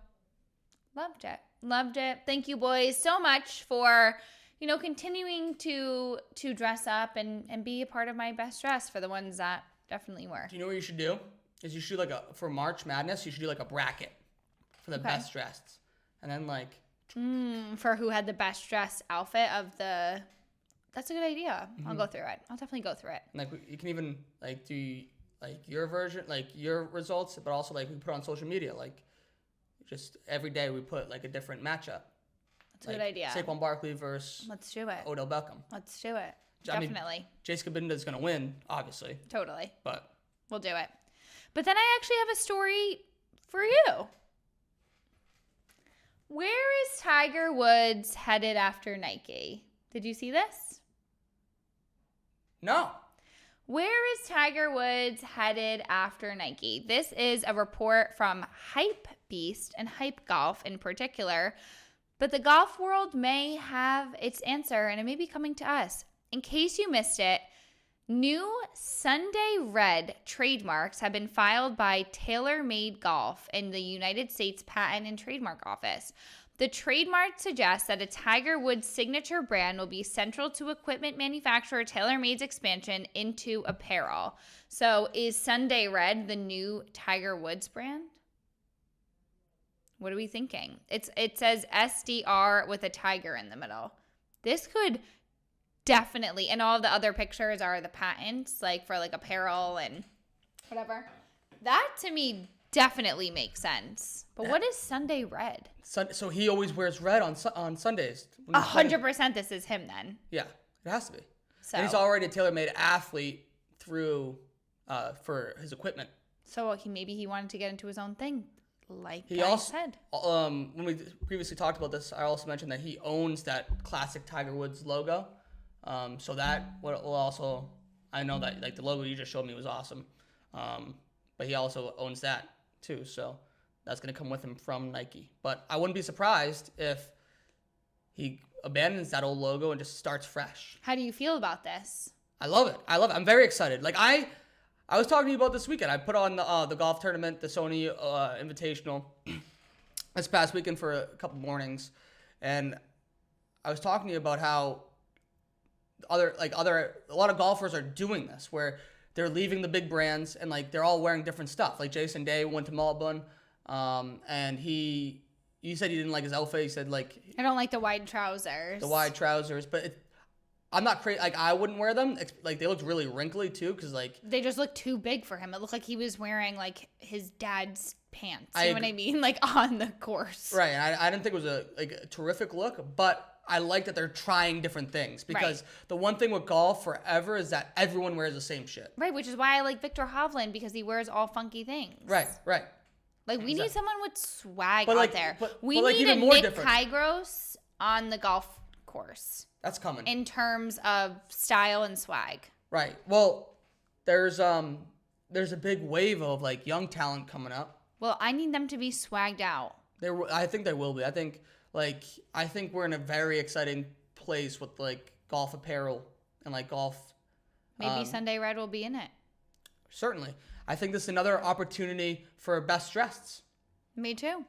Speaker 2: loved it. Loved it. Thank you, boys, so much for, you know, continuing to dress up and be a part of my best dress for the ones that definitely were.
Speaker 1: Do you know what you should do? Is you should do like for March Madness, you should do like a bracket for the best dressed. And then like...
Speaker 2: for who had the best dress outfit of the... That's a good idea. Mm-hmm. I'll go through it. I'll definitely go through it.
Speaker 1: Like you can even like do like your version, like your results, but also like we put on social media, like just every day we put like a different matchup.
Speaker 2: That's a good idea.
Speaker 1: Saquon Barkley versus
Speaker 2: Let's do it.
Speaker 1: Odell Beckham.
Speaker 2: Let's do it.
Speaker 1: Definitely. I mean, Jace Kabinda's going to win, obviously.
Speaker 2: Totally.
Speaker 1: But
Speaker 2: we'll do it. But then I actually have a story for you. Where is Tiger Woods headed after Nike? Did you see this?
Speaker 1: No.
Speaker 2: Where is Tiger Woods headed after Nike? This is a report from Hype Beast and Hype Golf in particular. But the golf world may have its answer, and it may be coming to us. In case you missed it, new Sunday Red trademarks have been filed by TaylorMade Golf in the United States Patent and Trademark Office. The trademark suggests that a Tiger Woods signature brand will be central to equipment manufacturer TaylorMade's expansion into apparel. So is Sunday Red the new Tiger Woods brand? What are we thinking? It says SDR with a tiger in the middle. This could definitely, and all the other pictures are the patents, like for like apparel and whatever. That to me definitely makes sense. But what is Sunday Red?
Speaker 1: So he always wears red on Sundays. when he's playing.
Speaker 2: 100% this is him then.
Speaker 1: Yeah, it has to be.
Speaker 2: So
Speaker 1: And he's already a TaylorMade athlete through for his equipment.
Speaker 2: So maybe he wanted to get into his own thing, like
Speaker 1: He
Speaker 2: I
Speaker 1: also
Speaker 2: said.
Speaker 1: when we previously talked about this, I also mentioned that he owns that classic Tiger Woods logo. So that will also, I know that like the logo you just showed me was awesome, but he also owns that too. So that's gonna come with him from Nike. But I wouldn't be surprised if he abandons that old logo and just starts fresh.
Speaker 2: How do you feel about this?
Speaker 1: I love it. I'm very excited. Like I was talking to you about this weekend. I put on the golf tournament, the Sony Invitational, this past weekend for a couple mornings, and I was talking to you about how a lot of golfers are doing this, where they're leaving the big brands and like they're all wearing different stuff. Like Jason Day went to Malbon, and you said he didn't like his outfit. He said like
Speaker 2: I don't like the wide trousers.
Speaker 1: But I'm not crazy. Like I wouldn't wear them. Like they looked really wrinkly too, because like
Speaker 2: they just looked too big for him. It looked like he was wearing like his dad's pants. You know what I mean? Like on the course.
Speaker 1: Right. And I didn't think it was a terrific look, but I like that they're trying different things, because the one thing with golf forever is that everyone wears the same shit.
Speaker 2: Right, which is why I like Victor Hovland, because he wears all funky things.
Speaker 1: Right.
Speaker 2: Like we need someone with swag
Speaker 1: But,
Speaker 2: out
Speaker 1: like,
Speaker 2: there.
Speaker 1: but
Speaker 2: We
Speaker 1: like,
Speaker 2: need
Speaker 1: even
Speaker 2: a
Speaker 1: more
Speaker 2: Nick
Speaker 1: different.
Speaker 2: Kyrgios on the golf course
Speaker 1: That's coming.
Speaker 2: in terms of style and swag.
Speaker 1: Right. Well, there's a big wave of like young talent coming up.
Speaker 2: Well, I need them to be swagged out.
Speaker 1: I think they will be. I think we're in a very exciting place with like golf apparel and like golf.
Speaker 2: Maybe Sunday Red will be in it.
Speaker 1: Certainly. I think this is another opportunity for best dressed.
Speaker 2: Me too.
Speaker 1: Once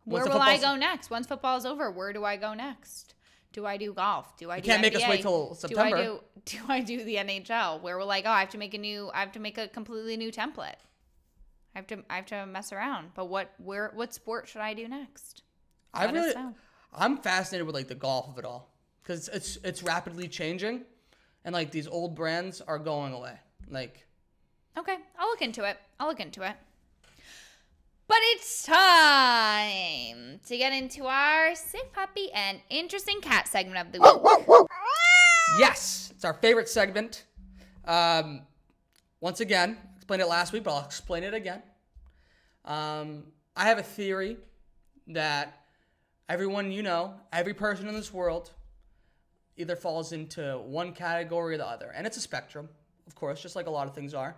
Speaker 2: Where
Speaker 1: the
Speaker 2: will I
Speaker 1: football's-
Speaker 2: go next? Once football's over, where do I go next? Do I do golf? Do I do
Speaker 1: can't make us
Speaker 2: NBA?
Speaker 1: wait till September.
Speaker 2: Do I do the NHL? Where will I go? I have to make a completely new template. I have to mess around. But what sport should I do next?
Speaker 1: I'm fascinated with like the golf of it all, because it's rapidly changing, and like these old brands are going away. Like,
Speaker 2: okay, I'll look into it. But it's time to get into our sick puppy and interesting cat segment of the week.
Speaker 1: yes, it's our favorite segment. Once again, explained it last week, but I'll explain it again. I have a theory that everyone every person in this world either falls into one category or the other. And it's a spectrum, of course, just like a lot of things are.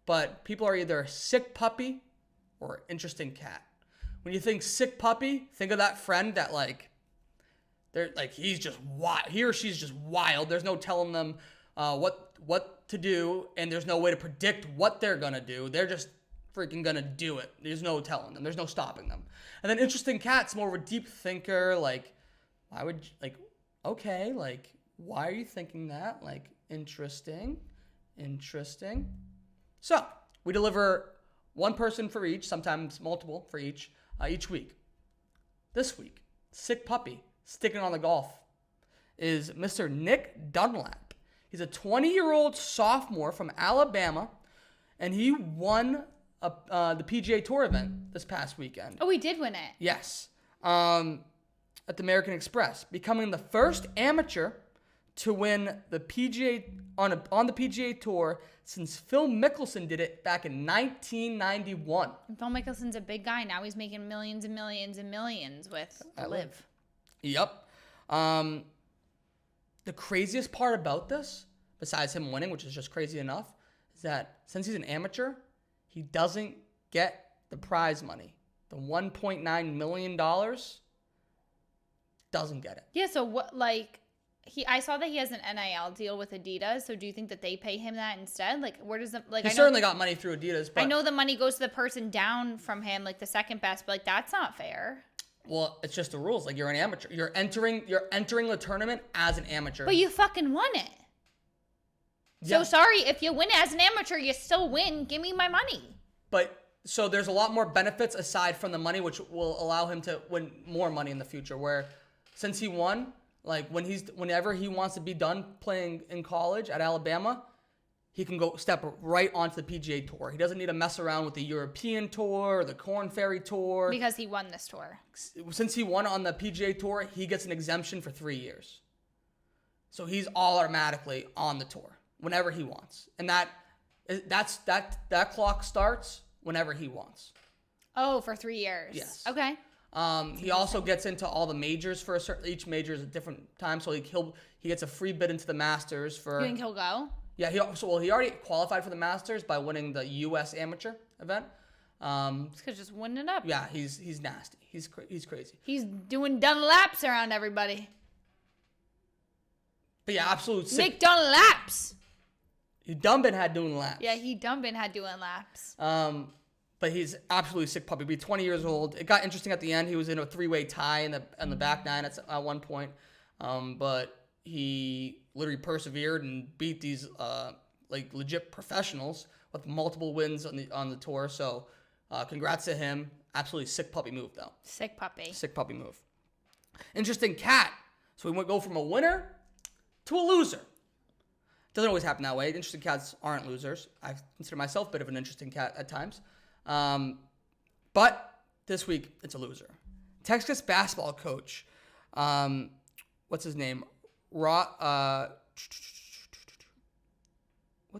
Speaker 1: But people are either sick puppy or interesting cat. When you think sick puppy, think of that friend that he's just wild. He or she's just wild. There's no telling them what to do, and there's no way to predict what they're gonna do. They're just freaking gonna do it. There's no telling them. There's no stopping them. And then interesting cat's more of a deep thinker. Like, why would okay? Like, why are you thinking that? Like, interesting. So we deliver one person for each, sometimes multiple for each week. This week, sick puppy sticking on the golf is Mr. Nick Dunlap. He's a 20-year-old sophomore from Alabama, and he won the PGA Tour event this past weekend.
Speaker 2: Oh, we did win it.
Speaker 1: Yes. At the American Express, becoming the first amateur to win the PGA on the PGA Tour since Phil Mickelson did it back in 1991.
Speaker 2: And Phil Mickelson's a big guy. Now he's making millions and millions and millions with Live.
Speaker 1: Yep. The craziest part about this, besides him winning, which is just crazy enough, is that since he's an amateur, he doesn't get the prize money. The $1.9 million doesn't get it.
Speaker 2: Yeah, so what, I saw that he has an NIL deal with Adidas, so do you think that they pay him that instead? Like, where does
Speaker 1: he certainly got money through Adidas, but
Speaker 2: I know the money goes to the person down from him, like the second best, but like that's not fair.
Speaker 1: Well, it's just the rules. Like, you're an amateur. You're entering the tournament as an amateur.
Speaker 2: But you fucking won it.
Speaker 1: Yeah.
Speaker 2: So sorry, if you win it as an amateur, you still win. Give me my money.
Speaker 1: But so there's a lot more benefits aside from the money, which will allow him to win more money in the future. Where since he won, like whenever he wants to be done playing in college at Alabama, he can go step right onto the PGA Tour. He doesn't need to mess around with the European Tour or the Corn Ferry Tour.
Speaker 2: Because he won this tour.
Speaker 1: Since he won on the PGA Tour, he gets an exemption for 3 years. So he's automatically on the tour whenever he wants. And that clock starts whenever he wants.
Speaker 2: Oh, for 3 years.
Speaker 1: Yes.
Speaker 2: Okay.
Speaker 1: He also gets into all the majors for each major is a different time. So he gets a free bid into the Masters for.
Speaker 2: You think he'll go?
Speaker 1: Yeah, he already qualified for the Masters by winning the U.S. Amateur event.
Speaker 2: Just winning it up.
Speaker 1: Yeah, he's nasty. He's crazy.
Speaker 2: He's doing done laps around everybody.
Speaker 1: But yeah, absolute sick.
Speaker 2: Nick done laps.
Speaker 1: He done been had doing laps.
Speaker 2: Yeah, he done been had doing laps.
Speaker 1: But he's absolutely sick puppy. Be 20 years old. It got interesting at the end. He was in a 3-way tie in the back nine at one point. But he literally persevered and beat these like legit professionals with multiple wins on the tour. So congrats to him. Absolutely sick puppy move though.
Speaker 2: Sick puppy.
Speaker 1: Sick puppy move. Interesting cat. So we go from a winner to a loser. Doesn't always happen that way. Interesting cats aren't losers. I consider myself a bit of an interesting cat at times. But this week, it's a loser. Texas basketball coach, what's his name? What the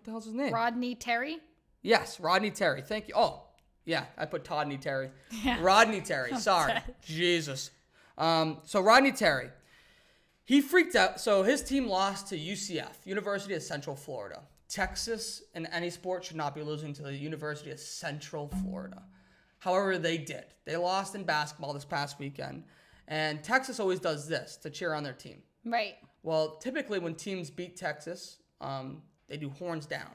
Speaker 1: hell's his name?
Speaker 2: Rodney Terry?
Speaker 1: Yes, Rodney Terry. Thank you. Oh, yeah, I put Toddney Terry.
Speaker 2: Yeah.
Speaker 1: Rodney Terry. Sorry. Jesus. So Rodney Terry. He freaked out. So his team lost to UCF, University of Central Florida. Texas in any sport should not be losing to the University of Central Florida. However, they did. They lost in basketball this past weekend. And Texas always does this to cheer on their team.
Speaker 2: Right.
Speaker 1: Well, typically when teams beat Texas, they do horns down.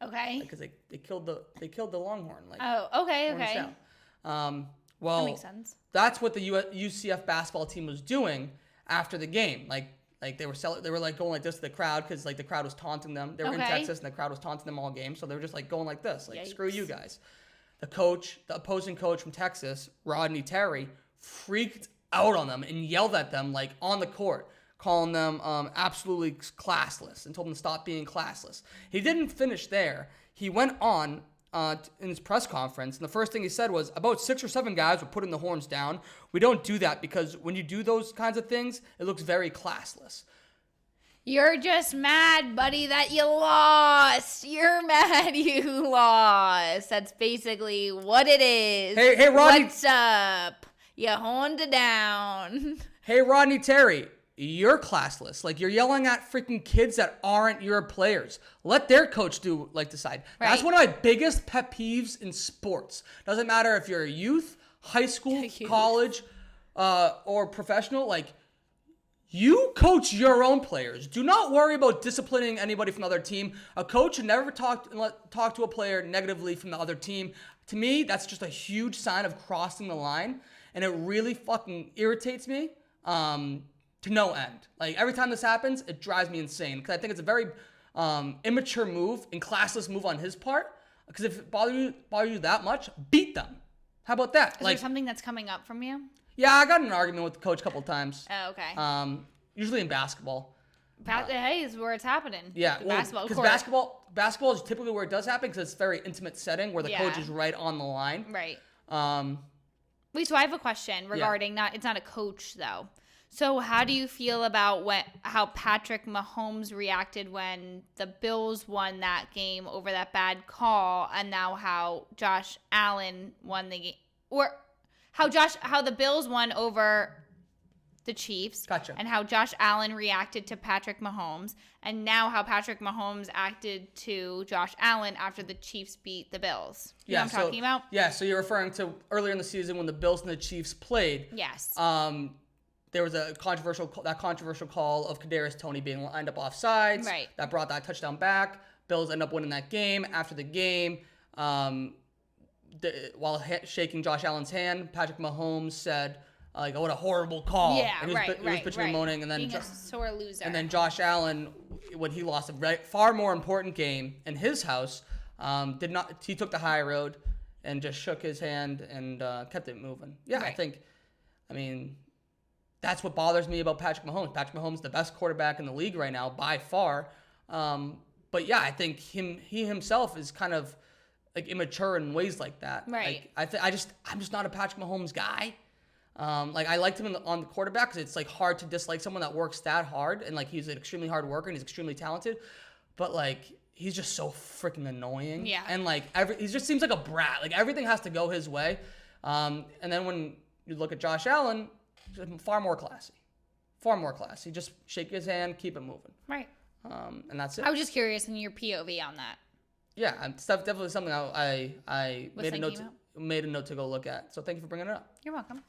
Speaker 2: Okay.
Speaker 1: Because they killed the Longhorn. Like,
Speaker 2: oh, okay,
Speaker 1: horns
Speaker 2: okay.
Speaker 1: down. Well,
Speaker 2: That makes sense.
Speaker 1: That's what the UCF basketball team was doing after the game. Like they were like going like this to the crowd because like the crowd was taunting them. They were in Texas and the crowd was taunting them all game, so they were just like going like this, like, screw you guys. The opposing coach from Texas, Rodney Terry, freaked out on them and yelled at them like on the court, calling them absolutely classless and told them to stop being classless. He didn't finish there. He went on in his press conference, and the first thing he said was, about 6 or 7 guys were putting the horns down. We don't do that because when you do those kinds of things, it looks very classless.
Speaker 2: You're just mad, buddy, that you lost. You're mad you lost. That's basically what it is.
Speaker 1: Hey, Rodney.
Speaker 2: What's up? You horned it down.
Speaker 1: Hey, Rodney Terry, you're classless. Like, you're yelling at freaking kids that aren't your players. Let their coach decide. Right. That's one of my biggest pet peeves in sports. Doesn't matter if you're a youth, high school, college, or professional. Like, you coach your own players. Do not worry about disciplining anybody from the other team. A coach should never talk to a player negatively from the other team. To me, that's just a huge sign of crossing the line, and it really fucking irritates me to no end. Like, every time this happens, it drives me insane because I think it's a very immature move and classless move on his part. Because if it bother you that much, beat them. How about that?
Speaker 2: Is there something that's coming up from you?
Speaker 1: Yeah, I got in an argument with the coach a couple of times.
Speaker 2: Oh, okay.
Speaker 1: Usually in basketball.
Speaker 2: Hey, is where it's happening.
Speaker 1: Yeah,
Speaker 2: basketball.
Speaker 1: Because basketball is typically where it does happen because it's a very intimate setting where the coach is right on the line.
Speaker 2: Right. Wait, so I have a question regarding it's not a coach though. So how do you feel about how Patrick Mahomes reacted when the Bills won that game over that bad call, and now how Josh Allen won the game, or how the Bills won over the Chiefs,
Speaker 1: gotcha,
Speaker 2: and how Josh Allen reacted to Patrick Mahomes, and now how Patrick Mahomes acted to Josh Allen after the Chiefs beat the Bills. You know what I'm talking about?
Speaker 1: Yeah, so you're referring to earlier in the season when the Bills and the Chiefs played.
Speaker 2: Yes.
Speaker 1: There was a controversial call of Kadarius Toney being lined up offsides.
Speaker 2: Right.
Speaker 1: That brought that touchdown back. Bills end up winning that game. After the game, while shaking Josh Allen's hand, Patrick Mahomes said, like, what a horrible call.
Speaker 2: Yeah,
Speaker 1: and he was bitching and moaning, and then
Speaker 2: being a sore loser.
Speaker 1: And then Josh Allen, when he lost a far more important game in his house, he took the high road and just shook his hand and kept it moving. Yeah,
Speaker 2: Right.
Speaker 1: I mean, that's what bothers me about Patrick Mahomes. Patrick Mahomes is the best quarterback in the league right now by far. But yeah, I think he himself is kind of like immature in ways like that.
Speaker 2: Right.
Speaker 1: Like, I'm just not a Patrick Mahomes guy. Like, I liked him on the quarterback because it's like hard to dislike someone that works that hard, and like he's an extremely hard worker and he's extremely talented, but like he's just so freaking annoying.
Speaker 2: Yeah.
Speaker 1: And like he just seems like a brat. Like everything has to go his way. And then when you look at Josh Allen, far more classy. Just shake his hand, keep it moving.
Speaker 2: Right.
Speaker 1: And that's it.
Speaker 2: I was just curious in your POV on that.
Speaker 1: Yeah, it's definitely something I
Speaker 2: Was
Speaker 1: made a note to go look at. So thank you for bringing it up.
Speaker 2: You're welcome.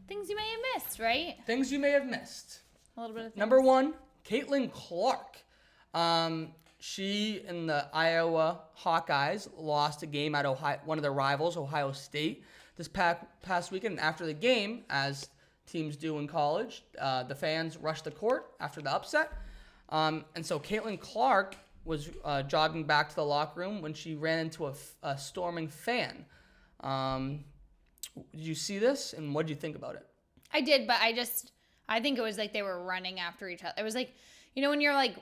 Speaker 2: Things you may have missed, right?
Speaker 1: Things you may have missed.
Speaker 2: A little bit of things.
Speaker 1: Number 1, Caitlin Clark. She and the Iowa Hawkeyes lost a game at one of their rivals, Ohio State, this past weekend. And after the game, as teams do in college, the fans rushed the court after the upset. And so Caitlin Clark was jogging back to the locker room when she ran into a storming fan. Did you see this, and what did you think about it?
Speaker 2: I did, but I think it was like they were running after each other. It was like, when you're like,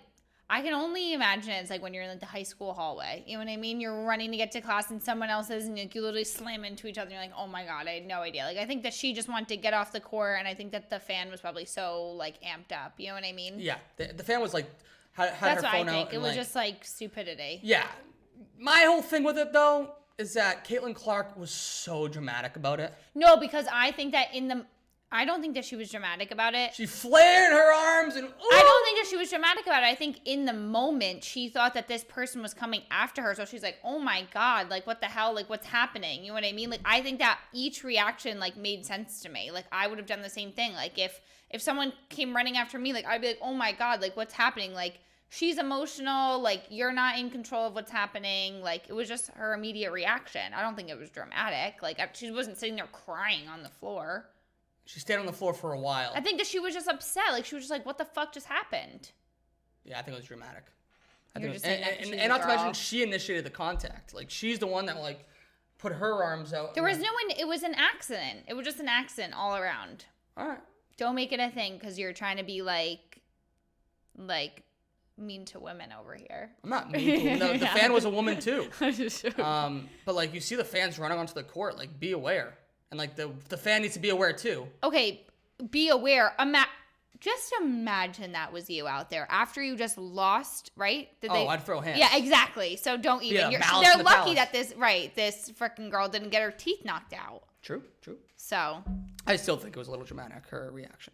Speaker 2: I can only imagine it's like when you're in like the high school hallway. You know what I mean? You're running to get to class and someone else is, and like, you literally slam into each other and you're like, oh my God, I had no idea. Like, I think that she just wanted to get off the court, and I think that the fan was probably so like amped up. You know what I mean?
Speaker 1: Yeah, the fan was like, had
Speaker 2: That's
Speaker 1: her
Speaker 2: what
Speaker 1: phone
Speaker 2: I think.
Speaker 1: out.
Speaker 2: It was just like stupidity.
Speaker 1: Yeah. My whole thing with it, though, is that Caitlin Clark was so dramatic about it.
Speaker 2: No, because I think that I don't think that she was dramatic about it.
Speaker 1: She flared her arms and... Ooh!
Speaker 2: I don't think that she was dramatic about it. I think in the moment, she thought that this person was coming after her. So she's like, oh my God, like what the hell? Like what's happening? You know what I mean? Like I think that each reaction like made sense to me. Like I would have done the same thing. Like if someone came running after me, like I'd be like, oh my God, like what's happening? Like she's emotional. Like you're not in control of what's happening. Like it was just her immediate reaction. I don't think it was dramatic. Like she wasn't sitting there crying on the floor.
Speaker 1: She stayed on the floor for a while.
Speaker 2: I think that she was just upset. Like, she was just like, what the fuck just happened?
Speaker 1: Yeah, I think it was dramatic.
Speaker 2: And
Speaker 1: not to mention, she initiated the contact. Like, she's the one that, like, put her arms out.
Speaker 2: There was no one. It was an accident. It was just an accident all around.
Speaker 1: All right.
Speaker 2: Don't make it a thing because you're trying to be, like, mean to women over here.
Speaker 1: I'm not mean to women. The fan was a woman, too.
Speaker 2: Sure.
Speaker 1: But, like, you see the fans running onto the court. Like, be aware. And, like, the fan needs to be aware, too.
Speaker 2: Okay, be aware. Just imagine that was you out there after you just lost, right?
Speaker 1: I'd throw hands.
Speaker 2: Yeah, exactly. So don't even.
Speaker 1: Yeah,
Speaker 2: They're lucky that this freaking girl didn't get her teeth knocked out.
Speaker 1: True.
Speaker 2: So.
Speaker 1: I still think it was a little dramatic, her reaction.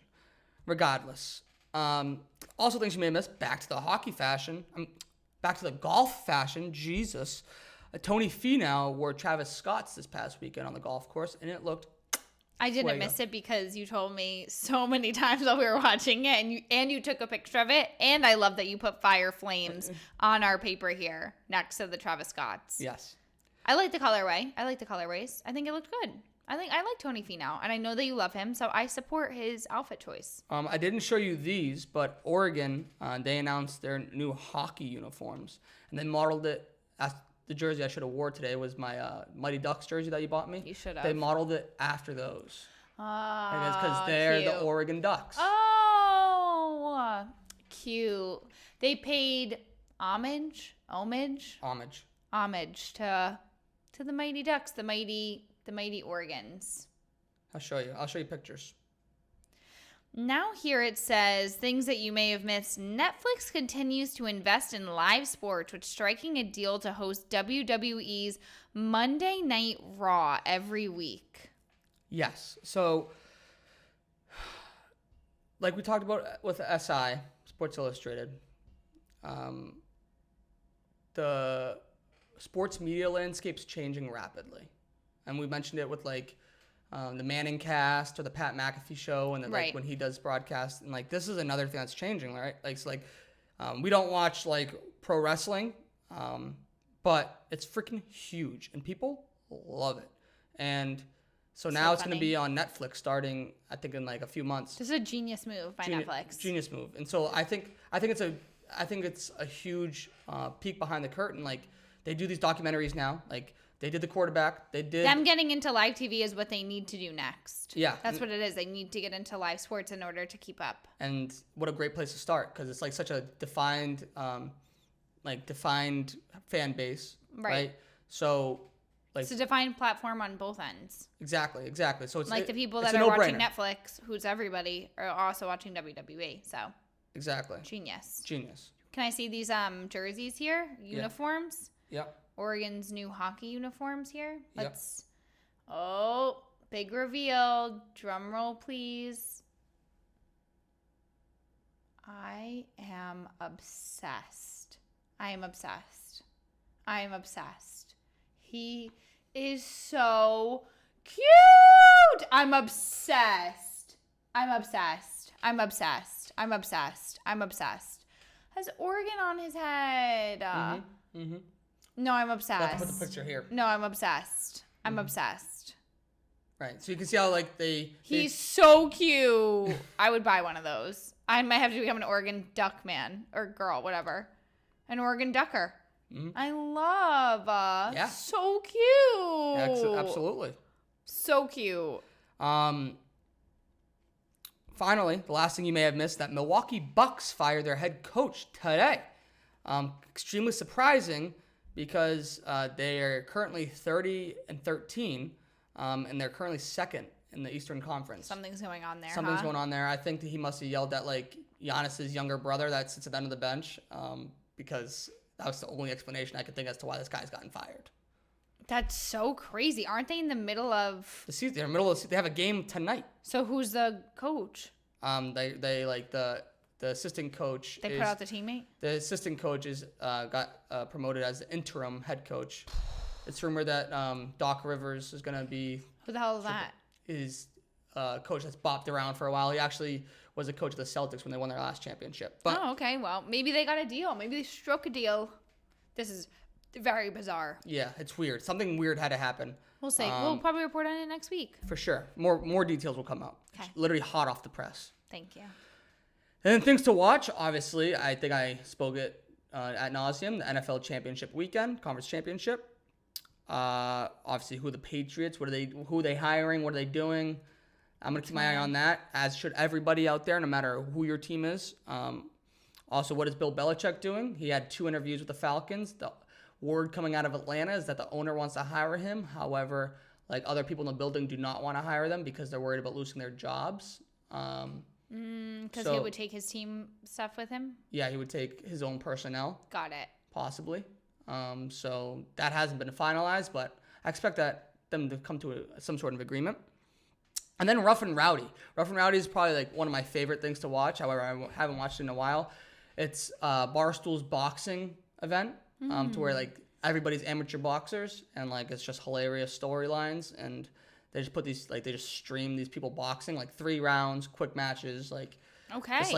Speaker 1: Regardless. Also things you may have missed, back to the hockey fashion. Back to the golf fashion. Jesus. Tony Finau wore Travis Scott's this past weekend on the golf course, and it looked...
Speaker 2: I didn't miss it because you told me so many times while we were watching it, and you took a picture of it, and I love that you put fire flames on our paper here next to the Travis Scott's.
Speaker 1: Yes.
Speaker 2: I like the colorway. I like the colorways. I think it looked good. I like Tony Finau, and I know that you love him, so I support his outfit choice.
Speaker 1: I didn't show you these, but Oregon, they announced their new hockey uniforms, and they modeled it... The jersey I should have wore today was my Mighty Ducks jersey that you bought me.
Speaker 2: You should have.
Speaker 1: They modeled it after those.
Speaker 2: Oh,
Speaker 1: and it's because they're
Speaker 2: cute.
Speaker 1: the Oregon Ducks.
Speaker 2: Oh, cute. They paid homage to the Mighty Ducks, the mighty Oregons.
Speaker 1: I'll show you pictures.
Speaker 2: Now here it says, things that you may have missed. Netflix continues to invest in live sports, with striking a deal to host WWE's Monday Night Raw every week.
Speaker 1: Yes. So, like we talked about with SI, Sports Illustrated, the sports media landscape's changing rapidly. And we mentioned it with, like, the Manning cast or the Pat McAfee show, and then like when he does broadcast, and like this is another thing that's changing, right? Like, so, like we don't watch like pro wrestling, but it's freaking huge and people love it. And So now it's going
Speaker 2: funny.
Speaker 1: to be on Netflix starting, I think, in like a few months.
Speaker 2: This is a genius move by Netflix.
Speaker 1: Genius move. And so I think it's a huge peek behind the curtain. Like, they do these documentaries now. Like, they did the quarterback. They did
Speaker 2: them getting into live TV is what they need to do next.
Speaker 1: Yeah,
Speaker 2: that's what it is. They need to get into live sports in order to keep up.
Speaker 1: And what a great place to start, because it's like such a defined fan base, right? So.
Speaker 2: It's a defined platform on both ends.
Speaker 1: Exactly. So it's
Speaker 2: like the people that are watching Netflix, who's everybody, are also watching WWE. So
Speaker 1: exactly.
Speaker 2: Genius.
Speaker 1: Can
Speaker 2: I see these jerseys here? Uniforms?
Speaker 1: Yep.
Speaker 2: Oregon's new hockey uniforms here. Oh, big reveal. Drum roll, please. I am obsessed. He is so cute. I'm obsessed. Has Oregon on his head. No, I'm obsessed.
Speaker 1: I'll put the picture here.
Speaker 2: No, I'm obsessed. Obsessed.
Speaker 1: Right. So you can see how
Speaker 2: He's so cute. I would buy one of those. I might have to become an Oregon Duck man or girl, whatever. An Oregon Ducker. I love.
Speaker 1: Yeah.
Speaker 2: So cute.
Speaker 1: Absolutely.
Speaker 2: So cute.
Speaker 1: Finally, the last thing you may have missed, that Milwaukee Bucks fired their head coach today. Extremely surprising because they are currently 30-13, and they're currently second in the Eastern Conference.
Speaker 2: Something's going on there.
Speaker 1: Something's going on there. I think that he must have yelled at Giannis's younger brother that sits at the end of the bench, because that was the only explanation I could think as to why this guy's gotten fired. That's
Speaker 2: so crazy. Aren't they in the middle of
Speaker 1: the season? They're in the middle of they have a game tonight.
Speaker 2: So who's the coach?
Speaker 1: They like the assistant coach.
Speaker 2: They put out the teammate.
Speaker 1: The assistant coach got promoted as the interim head coach. It's rumored that Doc Rivers is going to be.
Speaker 2: Who the hell is that?
Speaker 1: Is a coach that's bopped around for a while. He actually was a coach of the Celtics when they won their last championship. But,
Speaker 2: okay. Well, maybe they got a deal. Maybe they struck a deal. This is very bizarre.
Speaker 1: Yeah, it's weird. Something weird had to happen.
Speaker 2: We'll see. We'll probably report on it next week.
Speaker 1: For sure. More details will come out.
Speaker 2: Okay.
Speaker 1: Literally hot off the press.
Speaker 2: Thank you.
Speaker 1: And then things to watch. Obviously, I think I spoke it ad nauseum. The NFL championship weekend, conference championship. Obviously, who are the Patriots? Who are they hiring? What are they doing? I'm gonna keep my eye on that, as should everybody out there, no matter who your team is. Also, what is Bill Belichick doing? He had 2 interviews with the Falcons. The word coming out of Atlanta is that the owner wants to hire him. However, other people in the building do not want to hire them because they're worried about losing their jobs.
Speaker 2: Because he would take his team stuff with him?
Speaker 1: Yeah, he would take his own personnel.
Speaker 2: Got it.
Speaker 1: Possibly. So that hasn't been finalized, but I expect them to come to some sort of agreement. And then Rough and Rowdy. Rough and Rowdy is probably one of my favorite things to watch. However, I haven't watched it in a while. It's Barstool's boxing event, to where everybody's amateur boxers, and it's just hilarious storylines, and they just put these they just stream these people boxing 3 rounds, quick matches,
Speaker 2: okay,
Speaker 1: just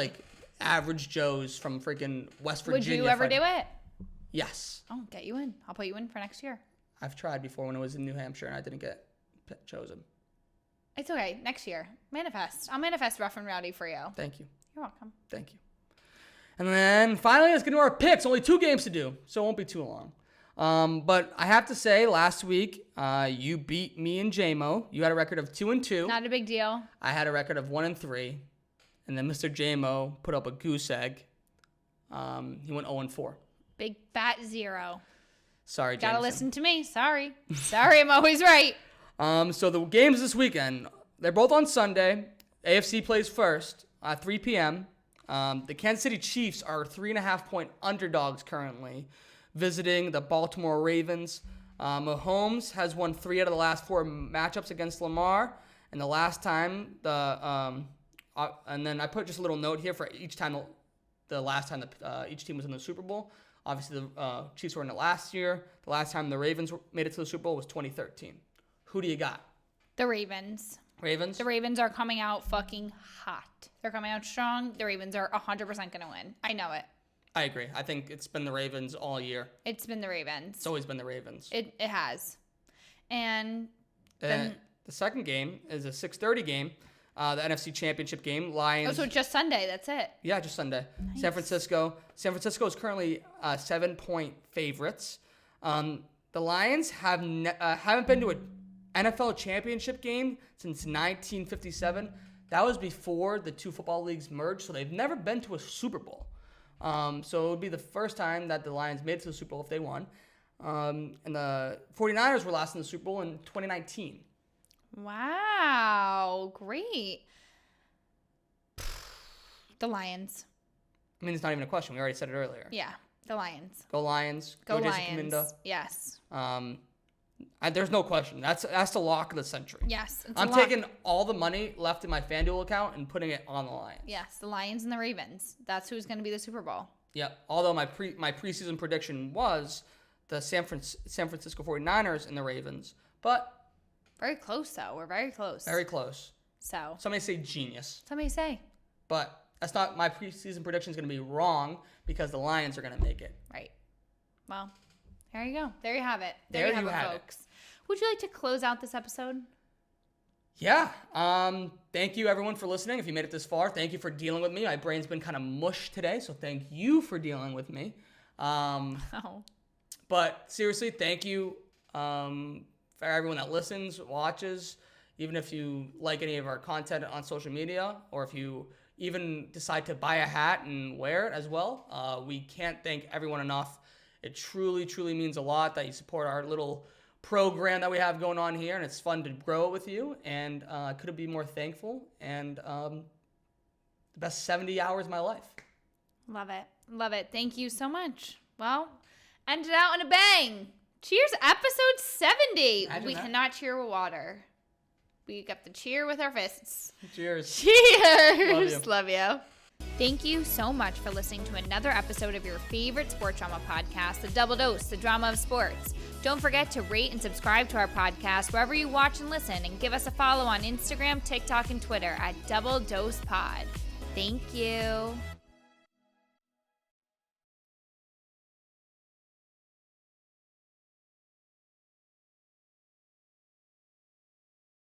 Speaker 1: average Joes from freaking West Virginia.
Speaker 2: Would you ever do it?
Speaker 1: Yes.
Speaker 2: I'll get you in. I'll put you in for next year.
Speaker 1: I've tried before when it was in New Hampshire and I didn't get chosen.
Speaker 2: It's okay. Next year. Manifest. I'll manifest Rough and Rowdy for you.
Speaker 1: Thank you.
Speaker 2: You're welcome.
Speaker 1: Thank you. And then finally, let's get into our picks. Only 2 games to do, so it won't be too long. But I have to say, last week, you beat me and JMO. You had a record of 2-2.
Speaker 2: Not a big deal.
Speaker 1: I had a record of 1-3. And then Mr. JMO put up a goose egg. He went 0-4.
Speaker 2: Big fat 0.
Speaker 1: Sorry, Jameson.
Speaker 2: Gotta listen to me. Sorry. Sorry, I'm always right.
Speaker 1: So the games this weekend, they're both on Sunday. AFC plays first at 3 p.m. The Kansas City Chiefs are 3.5-point underdogs currently, visiting the Baltimore Ravens. Mahomes has won 3 out of the last 4 matchups against Lamar, and the last time and then I put just a little note here for each time the last time each team was in the Super Bowl. Obviously, the Chiefs were in it last year. The last time the Ravens made it to the Super Bowl was 2013. Who do you got?
Speaker 2: The Ravens.
Speaker 1: Ravens?
Speaker 2: The Ravens are coming out fucking hot. They're coming out strong. The Ravens are 100% going to win. I know it.
Speaker 1: I agree. I think it's been the Ravens all year.
Speaker 2: It's been the Ravens.
Speaker 1: It's always been the Ravens.
Speaker 2: It has. And
Speaker 1: then the second game is a 6:30 game, the NFC Championship game. Lions.
Speaker 2: Oh, so just Sunday. That's it.
Speaker 1: Yeah, just Sunday.
Speaker 2: Nice.
Speaker 1: San Francisco. San Francisco is currently 7-point favorites. The Lions haven't been to an NFL championship game since 1957. That was before the two football leagues merged, so they've never been to a Super Bowl. So it would be the first time that the Lions made it to the Super Bowl if they won. And the 49ers were last in the Super Bowl in 2019.
Speaker 2: Wow. Great. The Lions.
Speaker 1: I mean, it's not even a question. We already said it earlier.
Speaker 2: Yeah, the Lions.
Speaker 1: Go Lions.
Speaker 2: Go
Speaker 1: Jason
Speaker 2: Lions.
Speaker 1: Kaminda.
Speaker 2: Yes.
Speaker 1: There's no question. That's the lock of the century.
Speaker 2: Yes.
Speaker 1: I'm taking all the money left in my FanDuel account and putting it on the Lions.
Speaker 2: Yes, the Lions and the Ravens. That's who's going to be the Super Bowl.
Speaker 1: Yeah. Although my preseason prediction was the San Francisco 49ers and the Ravens, but
Speaker 2: Very close, though. We're very close.
Speaker 1: very close.
Speaker 2: So,
Speaker 1: Somebody say genius,
Speaker 2: somebody say.
Speaker 1: but that's not my preseason prediction is going to be wrong because the Lions are going to make it.
Speaker 2: Right. Well, there you go. There you have it.
Speaker 1: There
Speaker 2: you
Speaker 1: you
Speaker 2: have
Speaker 1: have
Speaker 2: it,
Speaker 1: it.
Speaker 2: folks. Would you like to close out this episode?
Speaker 1: Yeah. Thank you everyone for listening. If you made it this far, thank you for dealing with me. My brain's been kind of mush today, so thank you for dealing with me.
Speaker 2: Oh.
Speaker 1: But seriously, thank you for everyone that listens, watches, even if you like any of our content on social media, or if you even decide to buy a hat and wear it as well. We can't thank everyone enough. It truly, truly means a lot that you support our little program that we have going on here, and it's fun to grow it with you, and couldn't be more thankful, and the best 70 hours of my life.
Speaker 2: Love it. Love it. Thank you so much. Well, ended out on a bang. Cheers, episode 70.
Speaker 1: Imagine
Speaker 2: We
Speaker 1: that.
Speaker 2: cannot cheer with water. We got to cheer with our fists.
Speaker 1: Cheers.
Speaker 2: Cheers.
Speaker 1: Love
Speaker 2: you. Thank you so much for listening to another episode of your favorite sports drama podcast, The Double Dose, the drama of sports. Don't forget to rate and subscribe to our podcast wherever you watch and listen, and give us a follow on Instagram, TikTok, and Twitter at Double Dose Pod. Thank you.